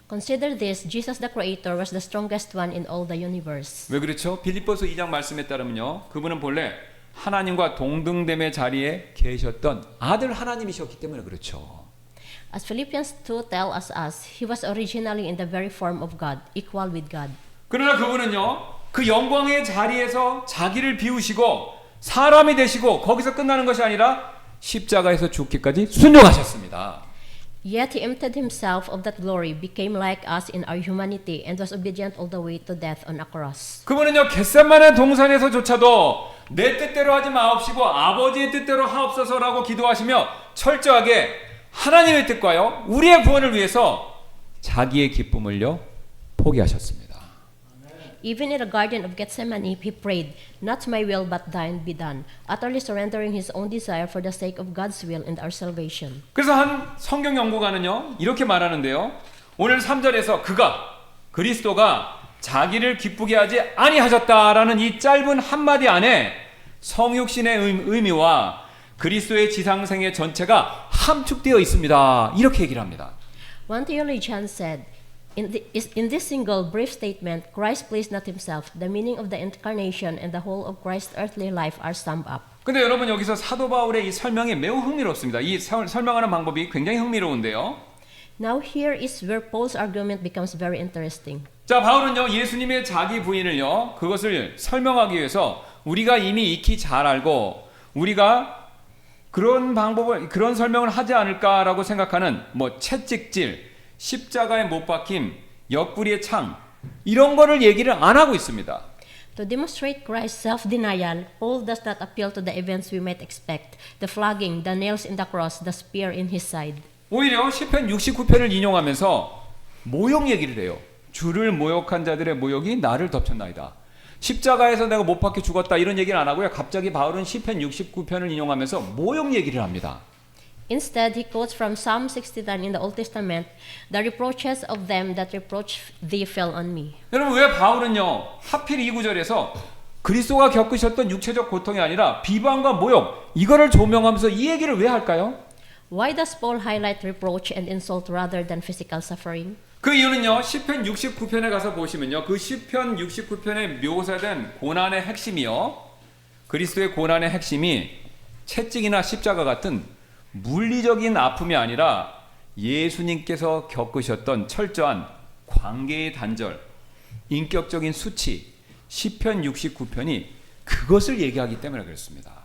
B: Consider this, Jesus the Creator was the strongest one in all the universe.
A: 왜 그렇죠? 빌립보서 2장 말씀에 따르면요 그분은 본래 하나님과 동등됨의 자리에 계셨던 아들 하나님이셨기 때문에 그렇죠.
B: As Philippians 2 tell us, he was originally in the very form of God, equal with God.
A: 그러나 그분은요 그 영광의 자리에서 자기를 비우시고 사람이 되시고 거기서 끝나는 것이 아니라 십자가에서 죽기까지 순종하셨습니다.
B: Yet he emptied himself of that glory, became like us in our humanity, and was obedient all the way to death on a cross.
A: 그분은요 겟세마네 동산에서조차도 내 뜻대로 하지 마옵시고 아버지의 뜻대로 하옵소서라고 기도하시며 철저하게 하나님의 뜻과요 우리의 구원을 위해서 자기의 기쁨을요 포기하셨습니다.
B: Even in the Garden of Gethsemane, he prayed, Not my will, but thine be done, utterly surrendering his own desire for the sake of God's will and our salvation.
A: 그래서 한 성경 연구가는요 이렇게 말하는데요. 오늘 3절에서 그리스도가 자기를 기쁘게 하지 아니하셨다라는 이 짧은 한마디 안에 성육신의 의미와 그리스도의 지상생애 전체가 함축되어 있습니다. 이렇게 얘기를 합니다.
B: One theologian said, In this single brief statement, Christ pleased not himself. The meaning of the incarnation and the whole of Christ's earthly life are summed up.
A: 근데 여러분 여기서 사도 바울의 이 설명이 매우 흥미롭습니다. 이 설명하는 방법이 굉장히 흥미로운데요.
B: Now here is where Paul's argument becomes very interesting.
A: 자, 바울은요 예수님의 자기 부인을요 그것을 설명하기 위해서 우리가 이미 익히 잘 알고 우리가 그런 설명을 하지 않을까라고 생각하는 뭐 채찍질, 십자가에 못 박힘, 옆구리의 창 이런 거를 얘기를 안 하고 있습니다.
B: To demonstrate Christ's self-denial, Paul does not appeal to the events we might expect: the flogging, the nails in the cross, the spear in his side.
A: 오히려 시편 69편을 인용하면서 모욕 얘기를 해요. 주를 모욕한 자들의 모욕이 나를 덮쳤나이다. 십자가에서 내가 못 박혀 죽었다 이런 얘기를 안 하고요. 갑자기 바울은 시편 69편을 인용하면서 모욕 얘기를 합니다.
B: Instead, he quotes from Psalm 69 in the Old Testament, The reproaches of them that reproach thee fell on me.
A: 여러분 왜 바울은요 하필 이 구절에서 그리스도가 겪으셨던 육체적 고통이 아니라 비방과 모욕 이거를 조명하면서 이 얘기를 왜 할까요?
B: Why does Paul highlight reproach and insult rather than physical suffering?
A: 그 이유는요 시편 69편에 가서 보시면요 그 시편 69편에 묘사된 고난의 핵심이요 그리스도의 고난의 핵심이 채찍이나 십자가 같은 물리적인 아픔이 아니라 예수님께서 겪으셨던 철저한 관계의 단절, 인격적인 수치, 시편 69편이 그것을 얘기하기 때문에 그렇습니다.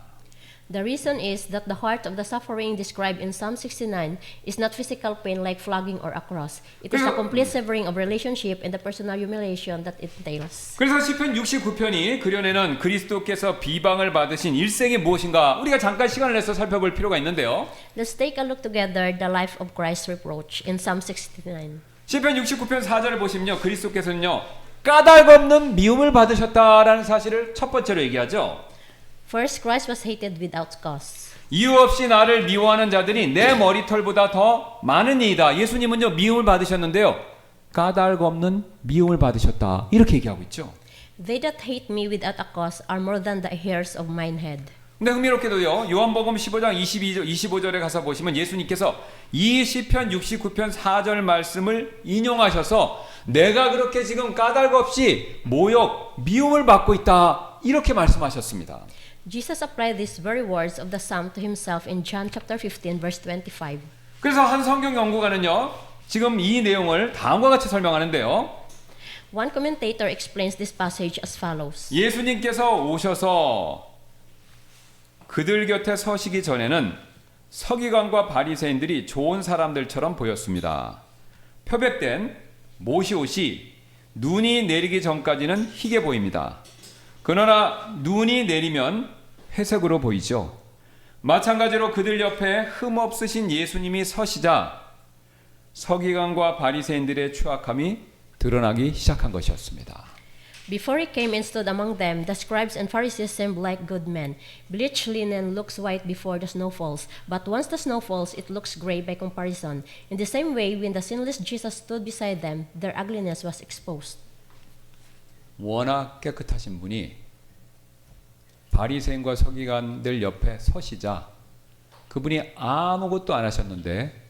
B: The reason is that the heart of the suffering described in Psalm 69 is not physical pain like flogging or a cross. It is the complete severing of relationship and the personal humiliation that it entails.
A: 그래서 시편 69편이 그려내는 그리스도께서 비방을 받으신 일생이 무엇인가 우리가 잠깐 시간을 내서 살펴볼 필요가 있는데요.
B: Let's take a look together the life of Christ's reproach in Psalm 69.
A: 시편 69편 4절을 보시면요. 그리스도께서는요. 까닭 없는 미움을 받으셨다라는 사실을 첫 번째로 얘기하죠.
B: First, Christ was hated without cause.
A: 이유 없이 나를 미워하는 자들이 내 머리털보다 더 많으니이다. 예수님은요 미움을 받으셨는데요. 까닭 없는 미움을 받으셨다. 이렇게 얘기하고 있죠.
B: They that hate me without a cause are more than the hairs of mine head.
A: 근데 흥미롭게도요. 요한복음 15장 25절에 가서 보시면 예수님께서 이 시편 69편 4절 말씀을 인용하셔서 내가 그렇게 지금 까닭 없이 모욕, 미움을 받고 있다. 이렇게 말씀하셨습니다.
B: Jesus applied these very words of the psalm to himself in John chapter 15 verse 25.
A: 그래서 한 성경 연구가는요. 지금 이 내용을 다음과 같이 설명하는데요.
B: One commentator explains this passage as follows.
A: 예수님께서 오셔서 그들 곁에 서시기 전에는 서기관과 바리새인들이 좋은 사람들처럼 보였습니다. 표백된 모시옷이 눈이 내리기 전까지는 희게 보입니다. 그러나 눈이 내리면 회색으로 보이죠. 마찬가지로 그들 옆에 흠없으신 예수님이 서시자 서기관과 바리새인들의 추악함이 드러나기 시작한 것이었습니다.
B: Before he came and stood among them, the scribes and Pharisees seemed like good men. Bleached linen looks white before the snow falls, but once the snow falls, it looks gray by comparison. In the same way, when the sinless Jesus stood beside them, their ugliness was exposed.
A: 워낙 깨끗하신 분이 바리새인과 서기관들 옆에 서시자 그분이 아무것도 안 하셨는데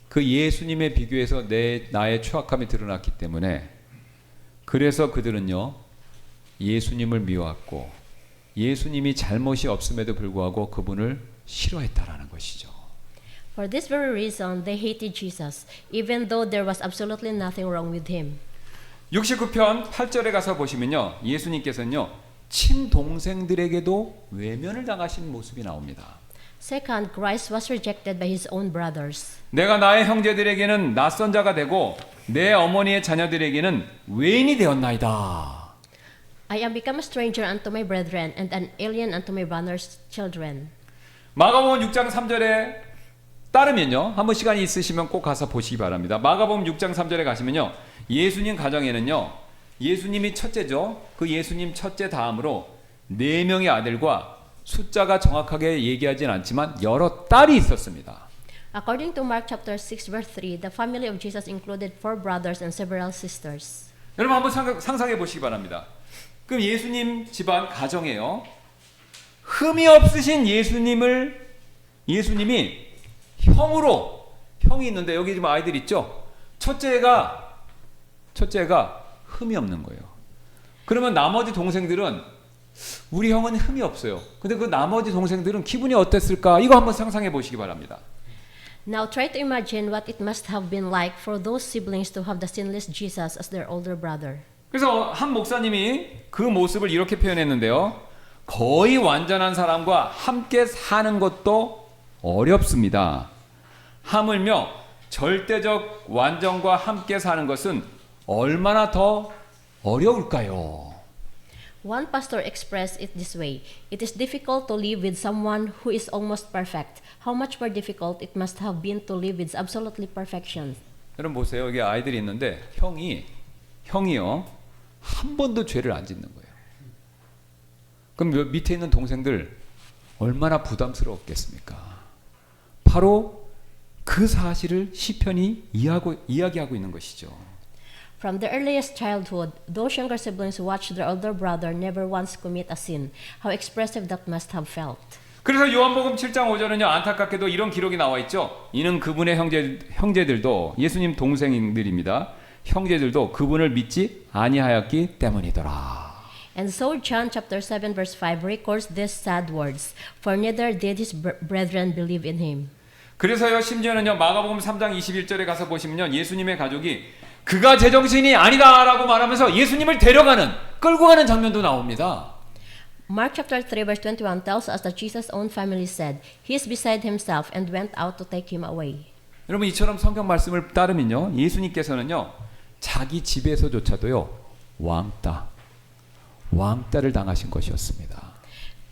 A: 그 예수님에 비교해서 나의 추악함이 드러났기 때문에 그래서 그들은요 예수님을 미워했고 예수님이 잘못이 없음에도 불구하고 그분을 싫어했다라는 것이죠.
B: For this very reason, they hated Jesus, even though there was absolutely nothing wrong with him.
A: 69편 8절에 가서 보시면요 예수님께서는요 친동생들에게도 외면을 당하신 모습이 나옵니다.
B: Second, Christ was rejected by his own brothers.
A: 내가 나의 형제들에게는 낯선 자가 되고 내 어머니의 자녀들에게는 외인이 되었나이다.
B: I am become a stranger unto my brethren and an alien unto my brother's children.
A: 마가복음 6장 3절에 따르면요. 한번 시간이 있으시면 꼭 가서 보시기 바랍니다. 마가복음 6장 3절에 가시면요. 예수님 가정에는요. 예수님이 첫째죠. 그 예수님 첫째 다음으로 4명의 아들과 숫자가 정확하게 얘기하진 않지만 여러 딸이 있었습니다.
B: According to Mark chapter 6 verse 3, the family of Jesus included 4 brothers and several sisters.
A: 여러분 한번 상상해 보시기 바랍니다. 그럼 예수님 집안 가정에요. 흠이 없으신 예수님이 형이 있는데 여기 지금 아이들 있죠? 첫째가 흠이 없는 거예요. 그러면 나머지 동생들은 우리 형은 흠이 없어요. 근데 그 나머지 동생들은 기분이 어땠을까? 이거 한번 상상해 보시기 바랍니다.
B: Now try to imagine what it must have been like for those siblings to have the sinless Jesus as their older brother.
A: 그래서 한 목사님이 그 모습을 이렇게 표현했는데요. 거의 완전한 사람과 함께 사는 것도 어렵습니다. 하물며 절대적 완전과 함께 사는 것은 얼마나 더 어려울까요?
B: One pastor expressed it this way: it is difficult to live with someone who is almost perfect. How much more difficult it must have been to live with absolutely perfection.
A: 여러분 보세요. 여기 아이들이 있는데 형이요 한 번도 죄를 안 짓는 거예요. 그럼 밑에 있는 동생들 얼마나 부담스러웠겠습니까? 바로 그 사실을 시편이 이야기하고 있는 것이죠.
B: From the earliest childhood, those younger siblings watched their older brother never once commit a sin. How expressive that must have felt.
A: 그래서 요한복음 7장 5절은요 안타깝게도 이런 기록이 나와 있죠. 이는 그분의 형제들도 예수님 동생들입니다. 형제들도 그분을 믿지 아니하였기 때문이더라.
B: And so John chapter 7 verse 5 records these sad words. For neither did his brethren believe in him.
A: 그래서요 심지어는요 마가복음 3장 21절에 가서 보시면요 예수님의 가족이 그가 제정신이 아니다라고 말하면서 예수님을 끌고 가는 장면도 나옵니다.
B: Mark chapter 3 verse 21 tells us that Jesus' own family said, "He is beside himself," and went out to take him away.
A: 여러분 이처럼 성경 말씀을 따르면요 예수님께서는요 자기 집에서조차도요 왕따를 당하신 것이었습니다.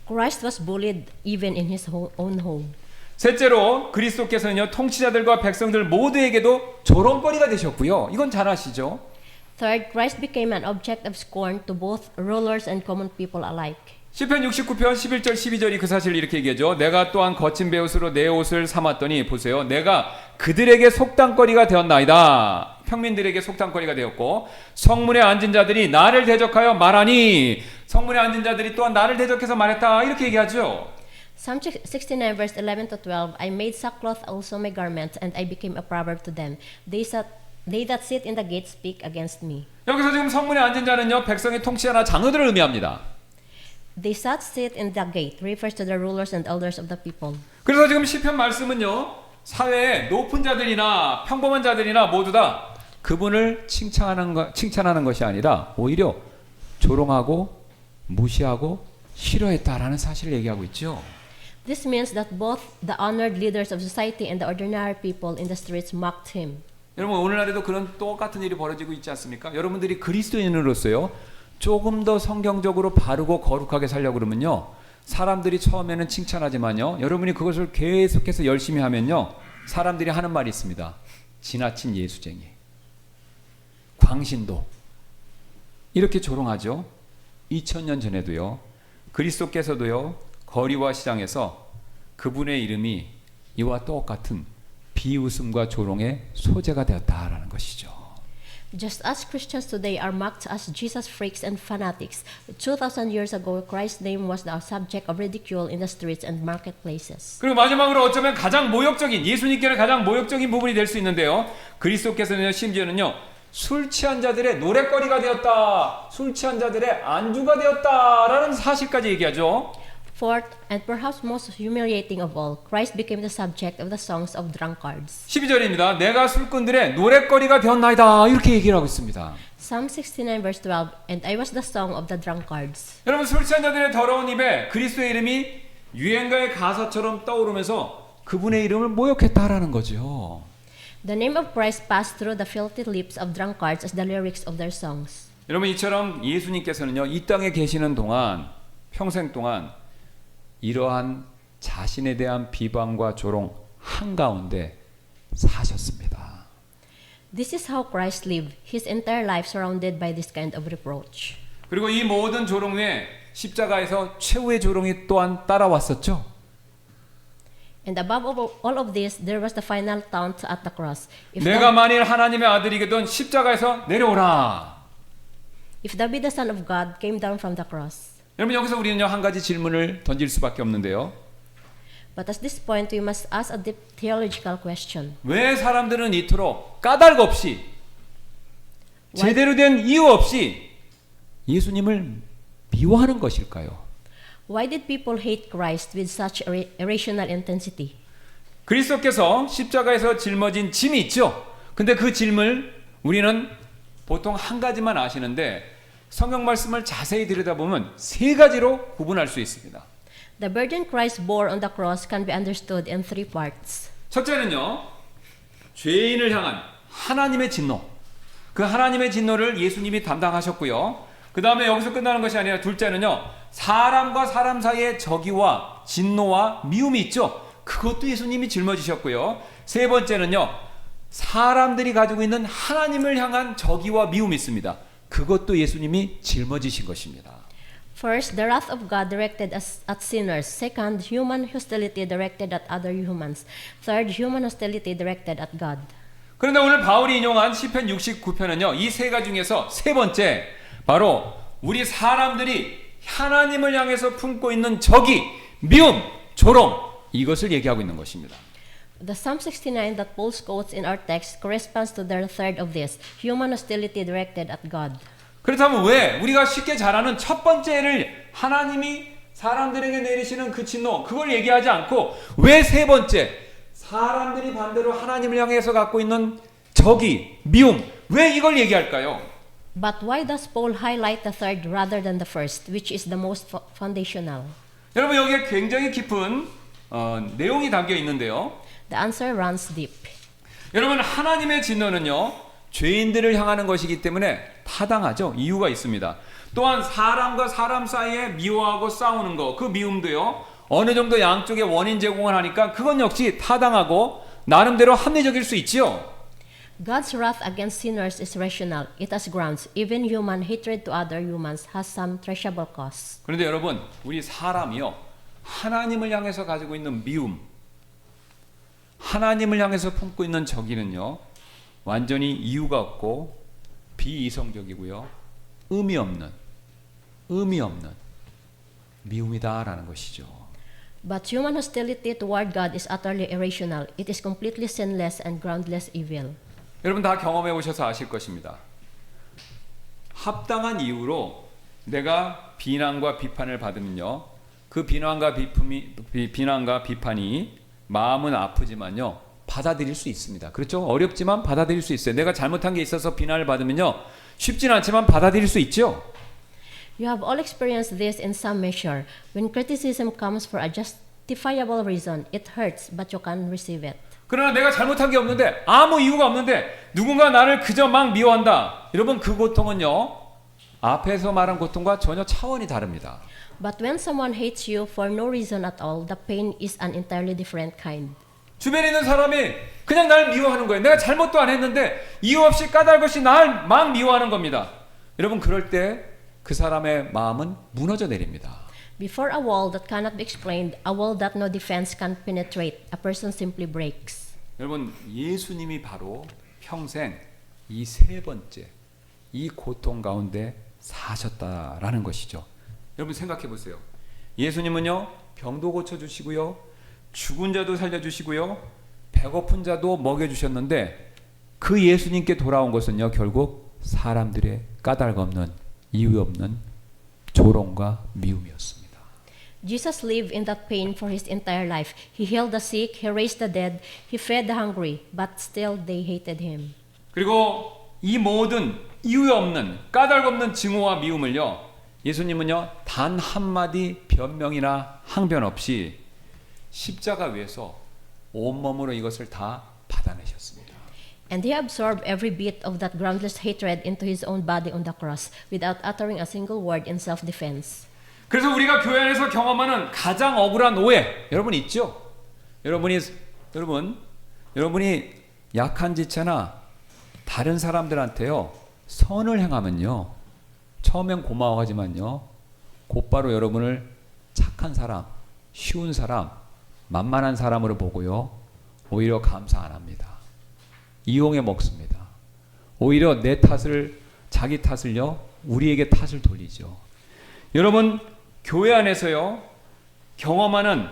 B: Christ was bullied even in his own home.
A: 셋째로 그리스도께서는요 통치자들과 백성들 모두에게도 조롱거리가 되셨고요. 이건 잘 아시죠?
B: Third, Christ became an object of scorn to both rulers and common people alike.
A: 시편 69편 11절 12절이 그 사실을 이렇게 얘기하죠. 내가 또한 거친 베옷으로 내 옷을 삼았더니 보세요. 내가 그들에게 속담거리가 되었나이다. 평민들에게 속담거리가 되었고 성문에 앉은 자들이 나를 대적하여 말하니 성문에 앉은 자들이 또한 나를 대적해서 말했다 이렇게 얘기하죠.
B: Psalm 69 verse 11 to 12, I made sackcloth also my garment, and I became a proverb to them. They that sit in the gate speak against me.
A: 여기서 지금 성문에 앉은 자는요 백성의 통치하나 장로들을 의미합니다.
B: They that sit in the gate refers to the rulers and elders of the people.
A: 그래서 지금 시편 말씀은요 사회의 높은 자들이나 평범한 자들이나 모두 다 그분을 칭찬하는 것이 아니라 오히려 조롱하고 무시하고 싫어했다라는 사실을 얘기하고 있죠.
B: This means that both the honored leaders of society and the ordinary people in the streets mocked him.
A: 여러분 오늘날에도 그런 똑같은 일이 벌어지고 있지 않습니까? 여러분들이 그리스도인으로서요 조금 더 성경적으로 바르고 거룩하게 살려고 그러면요 사람들이 처음에는 칭찬하지만요 여러분이 그것을 계속해서 열심히 하면요 사람들이 하는 말이 있습니다. 지나친 예수쟁이, 광신도 이렇게 조롱하죠. 2000년 전에도요 그리스도께서도요 거리와 시장에서 그분의 이름이 이와 똑같은 비웃음과 조롱의 소재가 되었다라는 것이죠.
B: Just as Christians today are mocked as Jesus freaks and fanatics, 2,000 years ago, Christ's name was the subject of ridicule in the streets and marketplaces.
A: 그리고 마지막으로 어쩌면 가장 모욕적인 예수님께는 가장 모욕적인 부분이 될 수 있는데요. 그리스도께서는 심지어는요 술 취한 자들의 노랫거리가 되었다, 술 취한 자들의 안주가 되었다라는 사실까지 얘기하죠.
B: Fourth, and perhaps most humiliating of all, Christ became the subject of the songs of drunkards.
A: 12절입니다. 내가 술꾼들의 노랫거리가 되었나이다 이렇게 얘기를 하고 있습니다.
B: Psalm 69 verse 12, and I was the song of the drunkards.
A: 여러분 술 취한 자들의 더러운 입에 그리스도의 이름이 유행가의 가사처럼 떠오르면서 그분의 이름을 모욕했다라는 거죠.
B: The name of Christ passed through the filthy lips of drunkards as the lyrics of their songs.
A: 여러분 이처럼 예수님께서는요 이 땅에 계시는 동안 평생 동안 이러한 자신에 대한 비방과 조롱 한가운데 사셨습니다.
B: This is how Christ lived his entire life surrounded by this kind of reproach.
A: 그리고 이 모든 조롱 외에 십자가에서 최후의 조롱이 또한 따라왔었죠.
B: And above all of this, there was the final taunt at the cross.
A: 내가 만일 하나님의 아들이거든 십자가에서 내려오라.
B: If David, the son of God, came down from the cross.
A: 여러분 여기서 우리는요 한 가지 질문을 던질 수밖에 없는데요.
B: But at this point, we must ask a deep theological question.
A: 왜 사람들은 이토록 까닭 없이 제대로 된 이유 없이 예수님을 미워하는 것일까요?
B: Why did people hate Christ with such irrational intensity?
A: 그리스도께서 십자가에서 짊어진 짐이 있죠. 근데 그 짐을 우리는 보통 한 가지만 아시는데 성경 말씀을 자세히 들여다보면 세 가지로 구분할 수 있습니다.
B: The burden Christ bore on the cross can be understood in three parts.
A: 첫째는요, 죄인을 향한 하나님의 진노. 그 하나님의 진노를 예수님이 담당하셨고요. 그 다음에 여기서 끝나는 것이 아니라 둘째는요, 사람과 사람 사이의 적이와 진노와 미움이 있죠. 그것도 예수님이 짊어지셨고요. 세 번째는요, 사람들이 가지고 있는 하나님을 향한 적이와 미움이 있습니다. 그것도 예수님이 짊어지신 것입니다.
B: First, the wrath of God directed at sinners. Second, human hostility directed at other humans. Third, human hostility directed at God.
A: 그런데 오늘 바울이 인용한 시편 69편은요. 이 세 가지 중에서 세 번째, 바로 우리 사람들이 하나님을 향해서 품고 있는 적이, 미움, 조롱, 이것을 얘기하고 있는 것입니다.
B: The Psalm 69 that Paul quotes in our text corresponds to the third of this, human hostility directed at God.
A: 그렇다면 왜 우리가 쉽게 잘 아는 첫 번째를 하나님이 사람들에게 내리시는 그 진노, 그걸 얘기하지 않고 왜 세 번째, 사람들이 반대로 하나님을 향해서 갖고 있는 적이, 미움, 왜 이걸 얘기할까요?
B: But why does Paul highlight the third rather than the first, which is the most foundational?
A: 여러분 여기에 굉장히 깊은 내용이 담겨 있는데요.
B: The answer runs deep.
A: 여러분 하나님의 진노는요 죄인들을 향하는 것이기 때문에 타당하죠. 이유가 있습니다. 또한 사람과 사람 사이에 미워하고 싸우는 거, 그 미움도요 어느 정도 양쪽에 원인 제공을 하니까 그건 역시 타당하고 나름대로 합리적일 수 있지요.
B: God's wrath against sinners is rational. It has grounds. Even human hatred to other humans has some traceable cause.
A: 그런데 여러분 우리 사람이요 하나님을 향해서 가지고 있는 미움, 하나님을 향해서 품고 있는 적이는요 완전히 이유가 없고 비이성적이고요. 의미 없는 미움이다라는 것이죠.
B: But human hostility toward God is utterly irrational. It is completely sinless and groundless evil.
A: 여러분 다 경험해 보셔서 아실 것입니다. 합당한 이유로 내가 비난과 비판을 받으면요. 그 비난과 비판이 마음은 아프지만요. 받아들일 수 있습니다. 그렇죠? 어렵지만 받아들일 수 있어요. 내가 잘못한 게 있어서 비난을 받으면요. 쉽진 않지만 받아들일 수 있죠.
B: You have all experienced this in some measure. When criticism comes for a justifiable reason, it hurts, but you can receive it.
A: 그러나 내가 잘못한 게 없는데 아무 이유가 없는데 누군가 나를 그저 막 미워한다. 여러분 그 고통은요. 앞에서 말한 고통과 전혀 차원이 다릅니다.
B: But when someone hates you for no reason at all, the pain is an entirely different kind.
A: 주변에 있는 사람이 그냥 날 미워하는 거예요. 내가 잘못도 안 했는데 이유 없이 까닭 없이 날 막 미워하는 겁니다. 여러분 그럴 때 그 사람의 마음은 무너져 내립니다.
B: Before a wall that cannot be explained, a wall that no defense can penetrate, a person simply breaks.
A: 여러분 예수님이 바로 평생 이 세 번째 이 고통 가운데 사셨다라는 것이죠. 여러분 생각해 보세요. 예수님은요 병도 고쳐 주시고요 죽은 자도 살려 주시고요 배고픈 자도 먹여 주셨는데 그 예수님께 돌아온 것은요 결국 사람들의 까닭 없는 이유 없는 조롱과 미움이었습니다.
B: Jesus lived in that pain for his entire life. He healed the sick, he raised the dead, he fed the hungry, but still they hated him.
A: 그리고 이 모든 이유 없는 까닭 없는 증오와 미움을요 예수님은요 단 한마디 변명이나 항변 없이 십자가 위에서 온몸으로 이것을 다 받아내셨습니다.
B: And he absorbed every bit of that groundless hatred into his own body on the cross without uttering a single word in self-defense.
A: 그래서 우리가 교회 안에서 경험하는 가장 억울한 오해 여러분 있죠? 여러분이 약한 지체나 다른 사람들한테요 선을 행하면요 처음엔 고마워하지만요 곧바로 여러분을 착한 사람, 쉬운 사람, 만만한 사람으로 보고요 오히려 감사 안 합니다. 이용해 먹습니다. 오히려 자기 탓을요 우리에게 탓을 돌리죠. 여러분 교회 안에서요 경험하는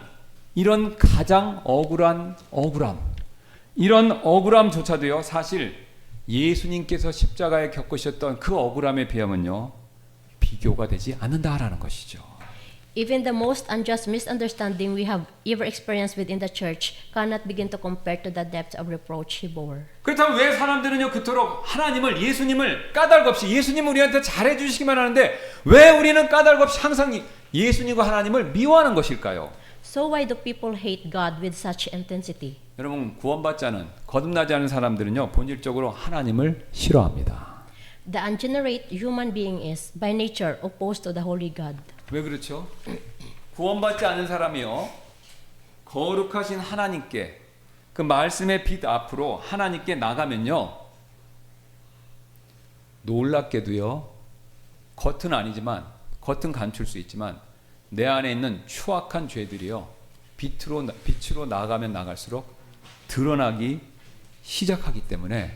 A: 이런 가장 억울한 억울함 이런 억울함조차도요 사실 예수님께서 십자가에 겪으셨던 그 억울함에 비하면요 비교가 되지 않는다라는 것이죠.
B: Even the most unjust misunderstanding we have ever experienced within the church cannot begin to compare to the depth of reproach he bore.
A: 그렇다면 왜 사람들은요 그토록 예수님을 까닭 없이 예수님은 우리한테 잘해 주시기만 하는데 왜 우리는 까닭 없이 항상 예수님과 하나님을 미워하는 것일까요?
B: So why do people hate God with such intensity?
A: 여러분 구원받지 않은 거듭나지 않은 사람들은요 본질적으로 하나님을 싫어합니다.
B: The ungenerate human being is by nature opposed to the holy God.
A: 왜 그렇죠? 구원받지 않은 사람이요 거룩하신 하나님께 그 말씀의 빛 앞으로 하나님께 나가면요 놀랍게도요 겉은 아니지만 겉은 감출 수 있지만 내 안에 있는 추악한 죄들이요 빛으로 나가면 나갈수록 드러나기 시작하기 때문에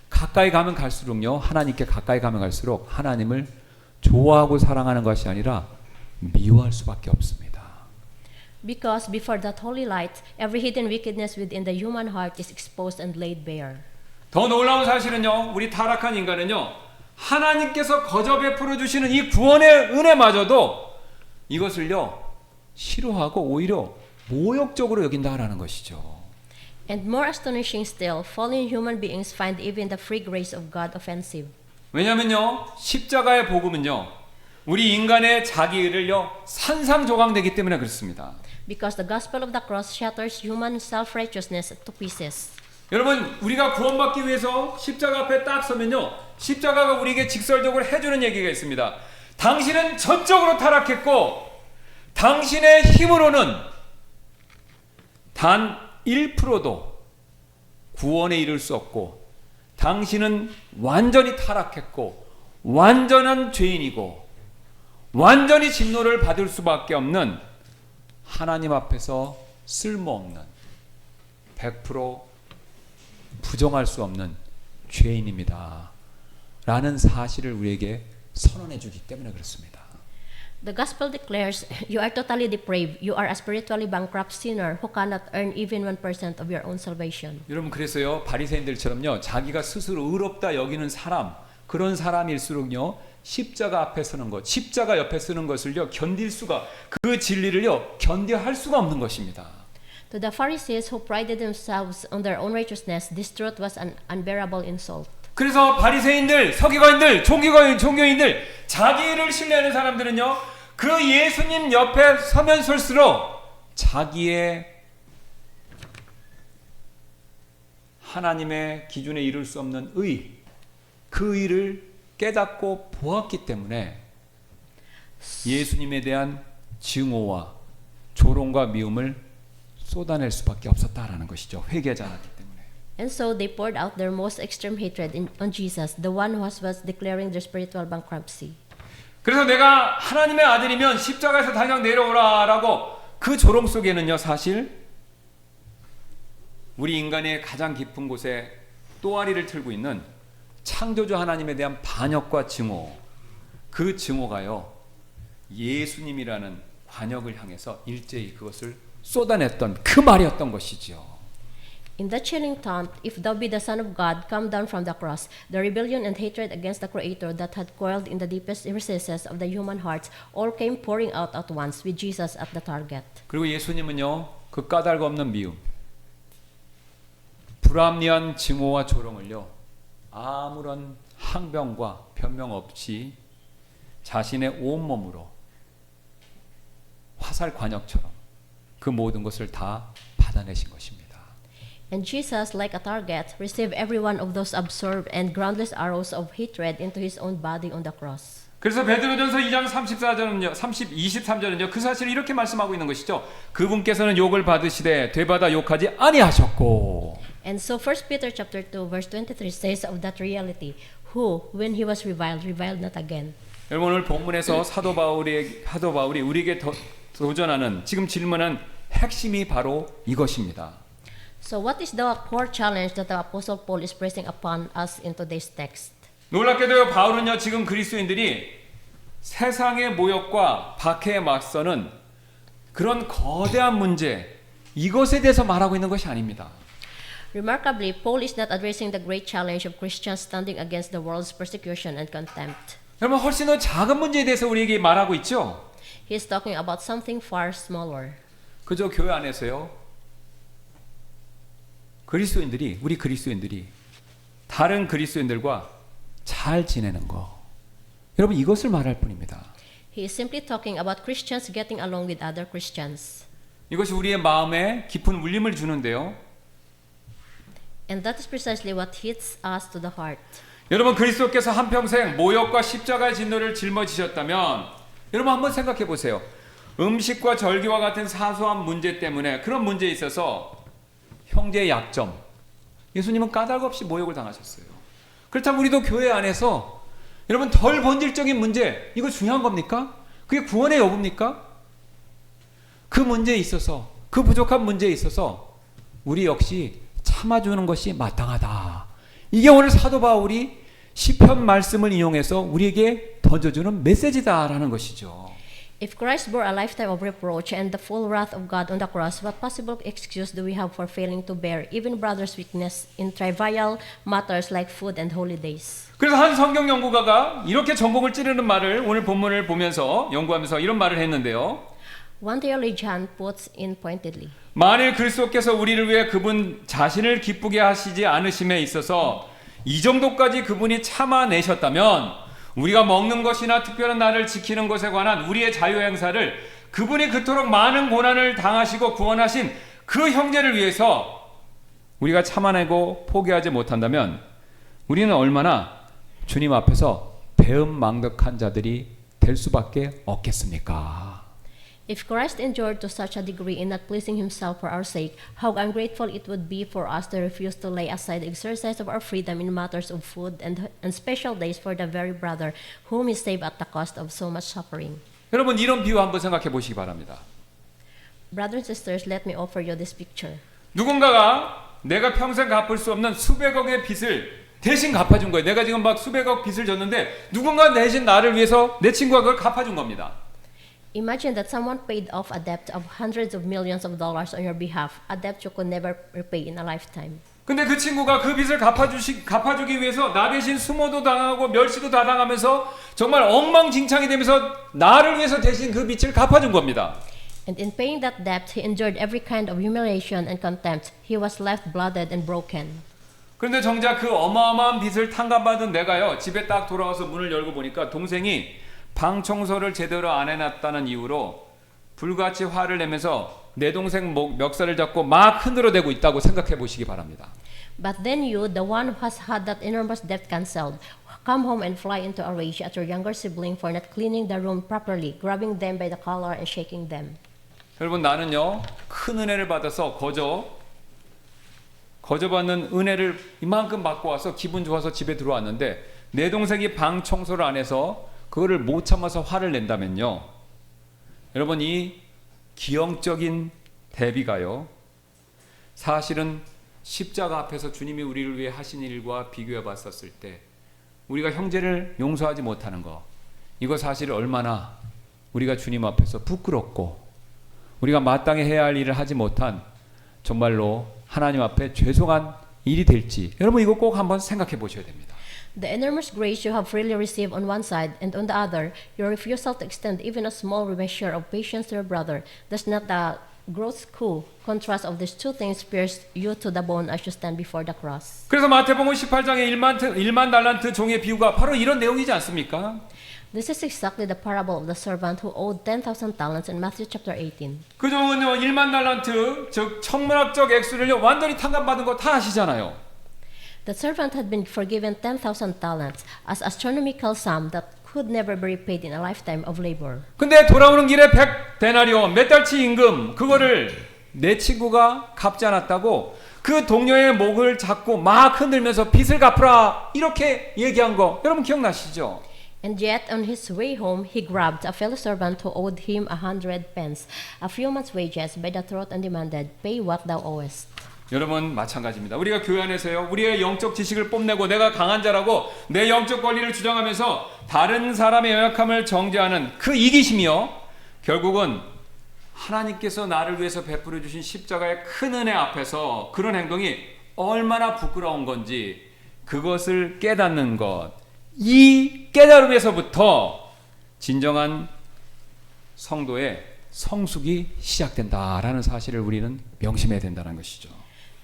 A: 가까이 가면 갈수록요 하나님께 가까이 가면 갈수록 하나님을 좋아하고 사랑하는 것이 아니라 미워할 수밖에 없습니다.
B: Because before that holy light, every hidden wickedness within the human heart is exposed and laid bare.
A: 더 놀라운 사실은요, 우리 타락한 인간은요, 하나님께서 거저 베풀어 주시는 이 구원의 은혜마저도 이것을요 싫어하고 오히려 모욕적으로 여긴다라는 것이죠.
B: And more astonishing still, fallen human beings find even the free grace of God offensive.
A: 왜냐면요 십자가의 복음은요 우리 인간의 자기의를요 산산조각내기 때문에 그렇습니다.
B: Because the gospel of the cross shatters human self-righteousness to pieces.
A: 여러분 우리가 구원받기 위해서 십자가 앞에 딱 서면요 십자가가 우리에게 직설적으로 해주는 얘기가 있습니다. 당신은 전적으로 타락했고 당신의 힘으로는 단 1%도 구원에 이를 수 없고 당신은 완전히 타락했고 완전한 죄인이고 완전히 진노를 받을 수밖에 없는 하나님 앞에서 쓸모없는 100% 부정할 수 없는 죄인입니다. 라는 사실을 우리에게 선언해 주기 때문에 그렇습니다.
B: The gospel declares you are totally depraved. You are a spiritually bankrupt sinner who cannot earn even 1% of your own salvation.
A: 여러분 그래서요 바리새인들처럼요 자기가 스스로 의롭다 여기는 사람 그런 사람일수록요 십자가 앞에 서는 것, 십자가 옆에 서는 것을요 견딜 수가 그 진리를요 견뎌할 수가 없는 것입니다.
B: To the Pharisees who prided themselves on their own righteousness, this truth was an unbearable insult.
A: 그래서 바리새인들, 서기관들, 종교인들 자기를 신뢰하는 사람들은요 그 예수님 옆에 서면 설수록 자기의 하나님의 기준에 이룰 수 없는 그 의를 깨닫고 보았기 때문에 예수님에 대한 증오와 조롱과 미움을 쏟아낼 수밖에 없었다라는 것이죠. 회개하지 않았기 때문에.
B: And so they poured out their most extreme hatred on Jesus, the one who was declaring their spiritual bankruptcy.
A: 그래서 내가 하나님의 아들이면 십자가에서 당장 내려오라라고 그 조롱 속에는요 사실 우리 인간의 가장 깊은 곳에 또아리를 틀고 있는 창조주 하나님에 대한 반역과 증오, 그 증오가요 예수님이라는 관역을 향해서 일제히 그것을 쏟아냈던 그 말이었던 것이죠.
B: In that chilling taunt, if thou be the Son of God, come down from the cross. The rebellion and hatred against the Creator that had coiled in the deepest recesses of the human hearts all came pouring out at once with Jesus at the target.
A: 그리고 예수님은요 그 까닭 없는 미움, 불합리한 증오와 조롱을요 아무런 항변과 변명 없이 자신의 온몸으로 화살 관역처럼 그 모든 것을 다 받아내신 것입니다.
B: And Jesus, like a target, received every one of those absurd and groundless arrows of hatred into his own body on the cross.
A: 그래서 베드로전서 2장 23절은요 그 사실을 이렇게 말씀하고 있는 것이죠. 그분께서는 욕을 받으시되 되받아 욕하지 아니하셨고.
B: And so 1 Peter chapter 2 verse 23 says of that reality, who when he was reviled not again.
A: 여러분 오늘 본문에서 사도 바울이 우리에게 도전하는 지금 질문한 핵심이 바로 이것입니다.
B: So what is the core challenge that the Apostle Paul is pressing upon us in today's text?
A: 놀랍게도 바울은요 지금 그리스도인들이 세상의 모욕과 박해에 맞서는 그런 거대한 문제 이것에 대해서 말하고 있는 것이 아닙니다.
B: Remarkably, Paul is not addressing the great challenge of Christians standing against the world's persecution and contempt.
A: 여러분 훨씬 더 작은 문제에 대해서 우리에게 말하고 있죠.
B: He is talking about something far smaller.
A: 그저 교회 안에서요 우리 그리스도인들이 다른 그리스도인들과 잘 지내는 거. 여러분 이것을 말할 뿐입니다.
B: He is simply talking about Christians getting along with other Christians.
A: 이것이 우리의 마음에 깊은 울림을 주는데요.
B: And that is precisely what hits us to the heart.
A: 여러분 그리스도께서 한평생 모욕과 십자가의 진노를 짊어지셨다면 여러분 한번 생각해 보세요. 음식과 절기와 같은 사소한 문제 때문에 그런 문제에 있어서 형제의 약점 예수님은 까닭 없이 모욕을 당하셨어요. 그렇다면 우리도 교회 안에서 여러분 덜 본질적인 문제 이거 중요한 겁니까? 그게 구원의 여부입니까? 그 문제에 있어서 그 부족한 문제에 있어서 우리 역시 참아주는 것이 마땅하다. 이게 오늘 사도 바울이 시편 말씀을 인용해서 우리에게 던져주는 메시지다라는 것이죠.
B: If Christ bore a lifetime of reproach and the full wrath of God on the cross, what possible excuse do we have for failing to bear even brothers' weakness in trivial matters like food and holidays?
A: 그래서 한 성경 연구가가 이렇게 전공을 찌르는 말을 오늘 본문을 보면서 연구하면서 이런 말을 했는데요.
B: One theologian puts in pointedly.
A: 만일 그리스도께서 우리를 위해 그분 자신을 기쁘게 하시지 않으심에 있어서 이 정도까지 그분이 참아내셨다면 우리가 먹는 것이나 특별한 날을 지키는 것에 관한 우리의 자유행사를 그분이 그토록 많은 고난을 당하시고 구원하신 그 형제를 위해서 우리가 참아내고 포기하지 못한다면 우리는 얼마나 주님 앞에서 배은망덕한 자들이 될 수밖에 없겠습니까?
B: If Christ endured to such a degree in not pleasing himself for our sake, how ungrateful it would be for us to refuse to lay aside the exercise of our freedom in matters of food and special days for the very brother whom he saved at the cost of so much suffering.
A: 여러분 이런 비유 한번 생각해 보시기 바랍니다.
B: Brothers and sisters, let me offer you this picture.
A: 누군가가 내가 평생 갚을 수 없는 수백억의 빚을 대신 갚아준 거예요. 내가 지금 막 수백억 빚을 졌는데 누군가 대신 나를 위해서 내 친구가 그걸 갚아준 겁니다.
B: Imagine that someone paid off a debt of hundreds of millions of dollars on your behalf, a debt you could never repay in a lifetime.
A: 근데 그 친구가 그 빚을 갚아주기 위해서 나 대신 수모도 당하고 멸시도 다 당하면서 정말 엉망진창이 되면서 나를 위해서 대신 그 빚을 갚아준 겁니다.
B: And in paying that debt, he endured every kind of humiliation and contempt. He was left blooded and broken.
A: 그런데 정작 그 어마어마한 빚을 탕감받은 내가요, 집에 딱 돌아와서 문을 열고 보니까 동생이 방 청소를 제대로 안 해놨다는 이유로 불같이 화를 내면서 내 동생 멱살을 잡고 막 흔들어대고 있다고 생각해 보시기 바랍니다.
B: But then you, the one who has had that enormous debt cancelled, come home and fly into a rage at your younger sibling for not cleaning the room properly, grabbing them by the collar and shaking them.
A: 여러분, 나는요, 큰 은혜를 받아서 거저받는 은혜를 이만큼 받고 와서 기분 좋아서 집에 들어왔는데 내 동생이 방 청소를 안 해서 그거를 못 참아서 화를 낸다면요, 여러분, 이 기형적인 대비가요, 사실은 십자가 앞에서 주님이 우리를 위해 하신 일과 비교해 봤었을 때 우리가 형제를 용서하지 못하는 거, 이거 사실 얼마나 우리가 주님 앞에서 부끄럽고 우리가 마땅히 해야 할 일을 하지 못한 정말로 하나님 앞에 죄송한 일이 될지, 여러분 이거 꼭 한번 생각해 보셔야 됩니다.
B: The enormous grace you have freely received on one side, and on the other, your refusal to extend even a small measure of patience to your brother, does not the gross contrast of these two things pierce you to the bone as you stand before the cross?
A: 그래서 마태복음 18장의 1만 달란트 종의 비유가 바로 이런 내용이지 않습니까?
B: This is exactly the parable of the servant who owed 10,000 talents in Matthew chapter 18.
A: 그 종은요 1만 달란트, 즉 천문학적 액수를요 완전히 탕감받은 거 다 아시잖아요.
B: The servant had been forgiven 10,000 talents, as astronomical sum that could never be repaid in a lifetime of labor.
A: 근데 돌아오는 길에 100데나리온, 몇 달치 임금, 그거를 내 친구가 갚지 않았다고 그 동료의 목을 잡고 막 흔들면서 빚을 갚으라 이렇게 얘기한 거 여러분 기억나시죠?
B: And yet, on his way home, he grabbed a fellow servant who owed him 100 pence, a few months' wages, by the throat and demanded, "Pay what thou owest."
A: 여러분 마찬가지입니다. 우리가 교회 안에서요, 우리의 영적 지식을 뽐내고 내가 강한 자라고 내 영적 권리를 주장하면서 다른 사람의 연약함을 정죄하는 그 이기심이요, 결국은 하나님께서 나를 위해서 베풀어 주신 십자가의 큰 은혜 앞에서 그런 행동이 얼마나 부끄러운 건지 그것을 깨닫는 것, 이 깨달음에서부터 진정한 성도의 성숙이 시작된다라는 사실을 우리는 명심해야 된다는 것이죠.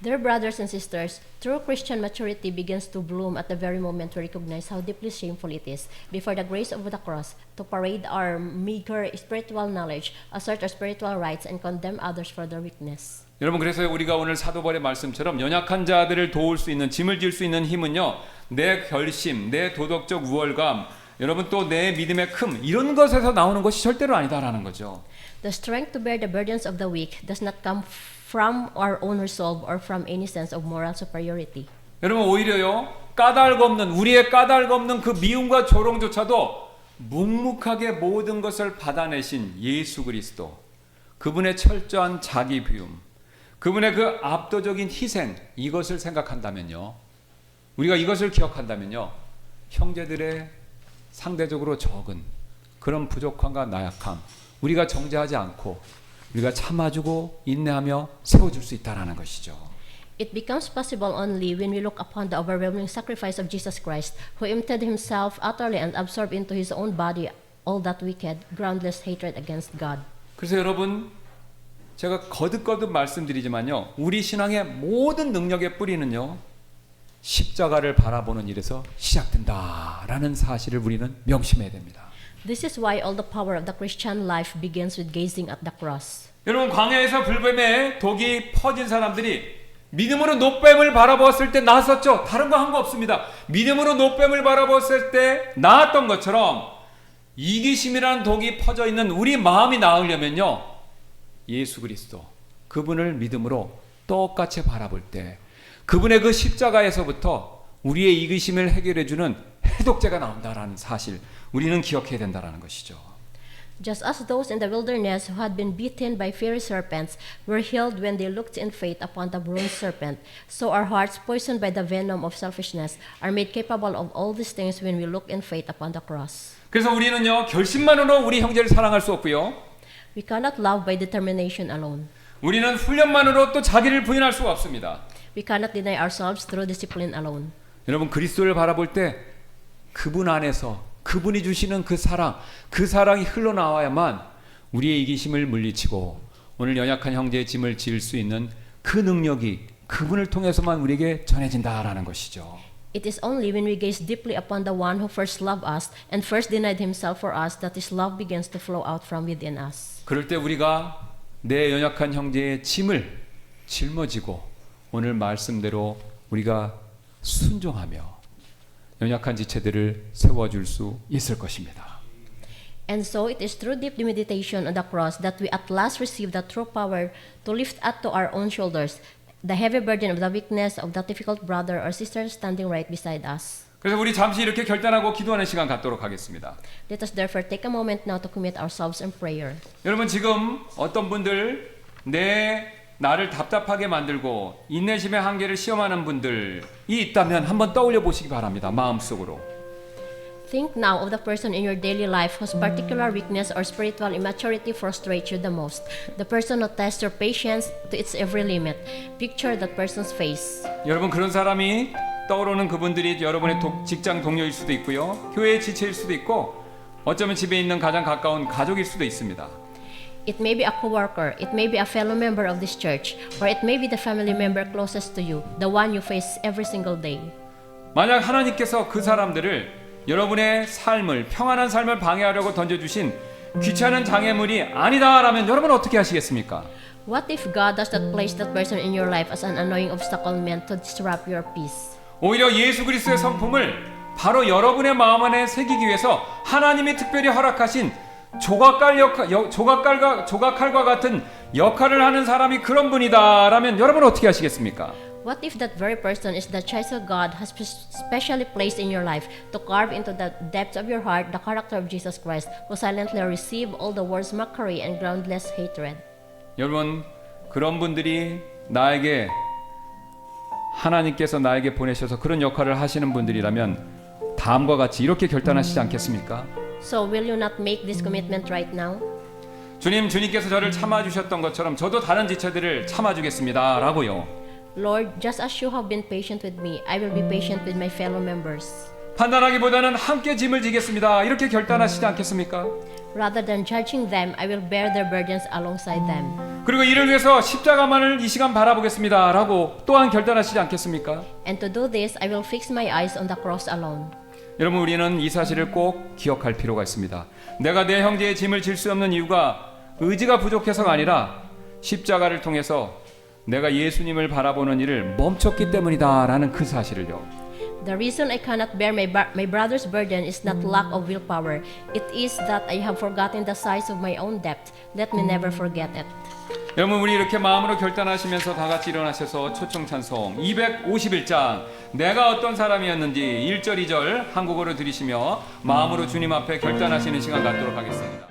B: Dear brothers and sisters, true Christian maturity begins to bloom at the very moment we recognize how deeply shameful it is, before the grace of the cross, to parade our meager spiritual knowledge, assert our spiritual rights, and condemn others for their weakness.
A: 여러분, 그래서 우리가 오늘 사도 바울의 말씀처럼 연약한 자들을 도울 수 있는, 짐을 질 수 있는 힘은요, 내 결심, 내 도덕적 우월감, 여러분 또 내 믿음의 큼, 이런 것에서 나오는 것이 절대로 아니다라는 거죠.
B: The strength to bear the burdens of the weak does not come from our own resolve or from any sense of moral superiority.
A: 여러분 오히려요, 까닭 없는, 우리의 까닭 없는 그 미움과 조롱조차도 묵묵하게 모든 것을 받아내신 예수 그리스도, 그분의 철저한 자기 비움, 그분의 그 압도적인 희생, 이것을 생각한다면요, 우리가 이것을 기억한다면요, 형제들의 상대적으로 적은 그런 부족함과 나약함, 우리가 정죄하지 않고 우리가 참아주고 인내하며 세워줄 수 있다는 것이죠.
B: It becomes possible only when we look upon the overwhelming sacrifice of Jesus Christ, who emptied himself utterly and absorbed into his own body all that wicked, groundless hatred against God.
A: 그래서 여러분, 제가 거듭거듭 말씀드리지만요, 우리 신앙의 모든 능력의 뿌리는요, 십자가를 바라보는 일에서 시작된다라는 사실을 우리는 명심해야 됩니다.
B: This is why all the power of the Christian life begins with gazing at the cross.
A: 여러분, 광야에서 불뱀에 독이 퍼진 사람들이 믿음으로 노뱀을 바라보았을 때 나았었죠. 다른 거 한 거 없습니다. 믿음으로 노뱀을 바라보았을 때 나았던 것처럼 이기심이라는 독이 퍼져 있는 우리 마음이 나으려면요, 예수 그리스도, 그분을 믿음으로 똑같이 바라볼 때 그분의 그 십자가에서부터 우리의 이기심을 해결해 주는 해독제가 나온다라는 사실, 우리는 기억해야 된다라는 것이죠.
B: Just as those in the wilderness who had been bitten by fiery serpents were healed when they looked in faith upon the bronze serpent, so our hearts, poisoned by the venom of selfishness, are made capable of all these things when we look in faith upon the cross.
A: 그래서 우리는요, 결심만으로 우리 형제를 사랑할 수 없고요.
B: We cannot love by determination alone.
A: 우리는 훈련만으로 또 자기를 부인할 수가 없습니다.
B: We cannot deny ourselves through discipline alone.
A: 여러분, 그리스도를 바라볼 때 그분 안에서 그분이 주시는 그 사랑이 흘러나와야만 우리의 이기심을 물리치고 오늘 연약한 형제의 짐을 지을 수 있는 그 능력이 그분을 통해서만 우리에게 전해진다라는 것이죠.
B: It is only when we gaze deeply upon the one who first loved us and first denied himself for us that his love begins to flow out from within us.
A: 그럴 때 우리가 내 연약한 형제의 짐을 짊어지고 오늘 말씀대로 우리가 순종하며 연약한 지체들을 세워줄 수 있을 것입니다.
B: And so it is through deep meditation on the cross that we at last receive the true power to lift up to our own shoulders the heavy burden of the weakness of the difficult brother or sister standing right beside us.
A: 그래서 우리 잠시 이렇게 결단하고 기도하는 시간 갖도록 하겠습니다.
B: Let us therefore take a moment now to commit ourselves in prayer.
A: 여러분, 지금 어떤 분들 나를 답답하게 만들고 인내심의 한계를 시험하는 분들이 있다면 한번 떠올려 보시기 바랍니다. 마음속으로.
B: Think now of the person in your daily life whose particular weakness or spiritual immaturity frustrates you the most. The person who tests your patience to its every limit. Picture that person's face.
A: 여러분, 그런 사람이 떠오르는 그분들이 여러분의 직장 동료일 수도 있고요. 교회의 지체일 수도 있고 어쩌면 집에 있는 가장 가까운 가족일 수도 있습니다.
B: It may be a coworker, it may be a fellow member of this church, or it may be the family member closest to you, the one you face every single day.
A: 만약 하나님께서 그 사람들을 여러분의 삶을 평안한 삶을 방해하려고 던져주신 귀찮은 장애물이 아니다라면 여러분 어떻게 하시겠습니까?
B: What if God does not place that person in your life as an annoying obstacle meant to disrupt your peace?
A: 오히려 예수 그리스도의 성품을 바로 여러분의 마음 안에 새기기 위해서 하나님이 특별히 허락하신 조각칼과 같은 역할을 하는 사람이 그런 분이다라면 여러분 어떻게 하시겠습니까?
B: What if that very person is the choice of God has specially placed in your life to carve into the depths of your heart the character of Jesus Christ, who silently received all the world's mockery and groundless hatred?
A: 여러분, 그런 분들이 하나님께서 나에게 보내셔서 그런 역할을 하시는 분들이라면 다음과 같이 이렇게 결단하시지 않겠습니까?
B: So will you not make this commitment right now?
A: 주님께서 저를 참아주셨던 것처럼 저도 다른 지체들을 참아주겠습니다 라고요.
B: Lord, just as you have been patient with me, I will be patient with my fellow members.
A: 판단하기보다는 함께 짐을 지겠습니다 이렇게 결단하시지 않겠습니까?
B: Rather than judging them, I will bear their burdens alongside them.
A: 그리고 이를 위해서 십자가만을 이 시간 바라보겠습니다 라고 또한 결단하시지 않겠습니까?
B: And to do this, I will fix my eyes on the cross alone.
A: 여러분, 우리는 이 사실을 꼭 기억할 필요가 있습니다. 내가 내 형제의 짐을 질 수 없는 이유가 의지가 부족해서가 아니라 십자가를 통해서 내가 예수님을 바라보는 일을 멈췄기 때문이다 라는 그 사실을요.
B: The reason I cannot bear my brother's burden is not lack of willpower. It is that I have forgotten the size of my own debt. Let me never forget it.
A: 여러분, 우리 이렇게 마음으로 결단하시면서 다 같이 일어나셔서 초청 찬송 251장 내가 어떤 사람이었는지 1절 2절 한국어로 들으시며 마음으로 주님 앞에 결단하시는 시간 갖도록 하겠습니다.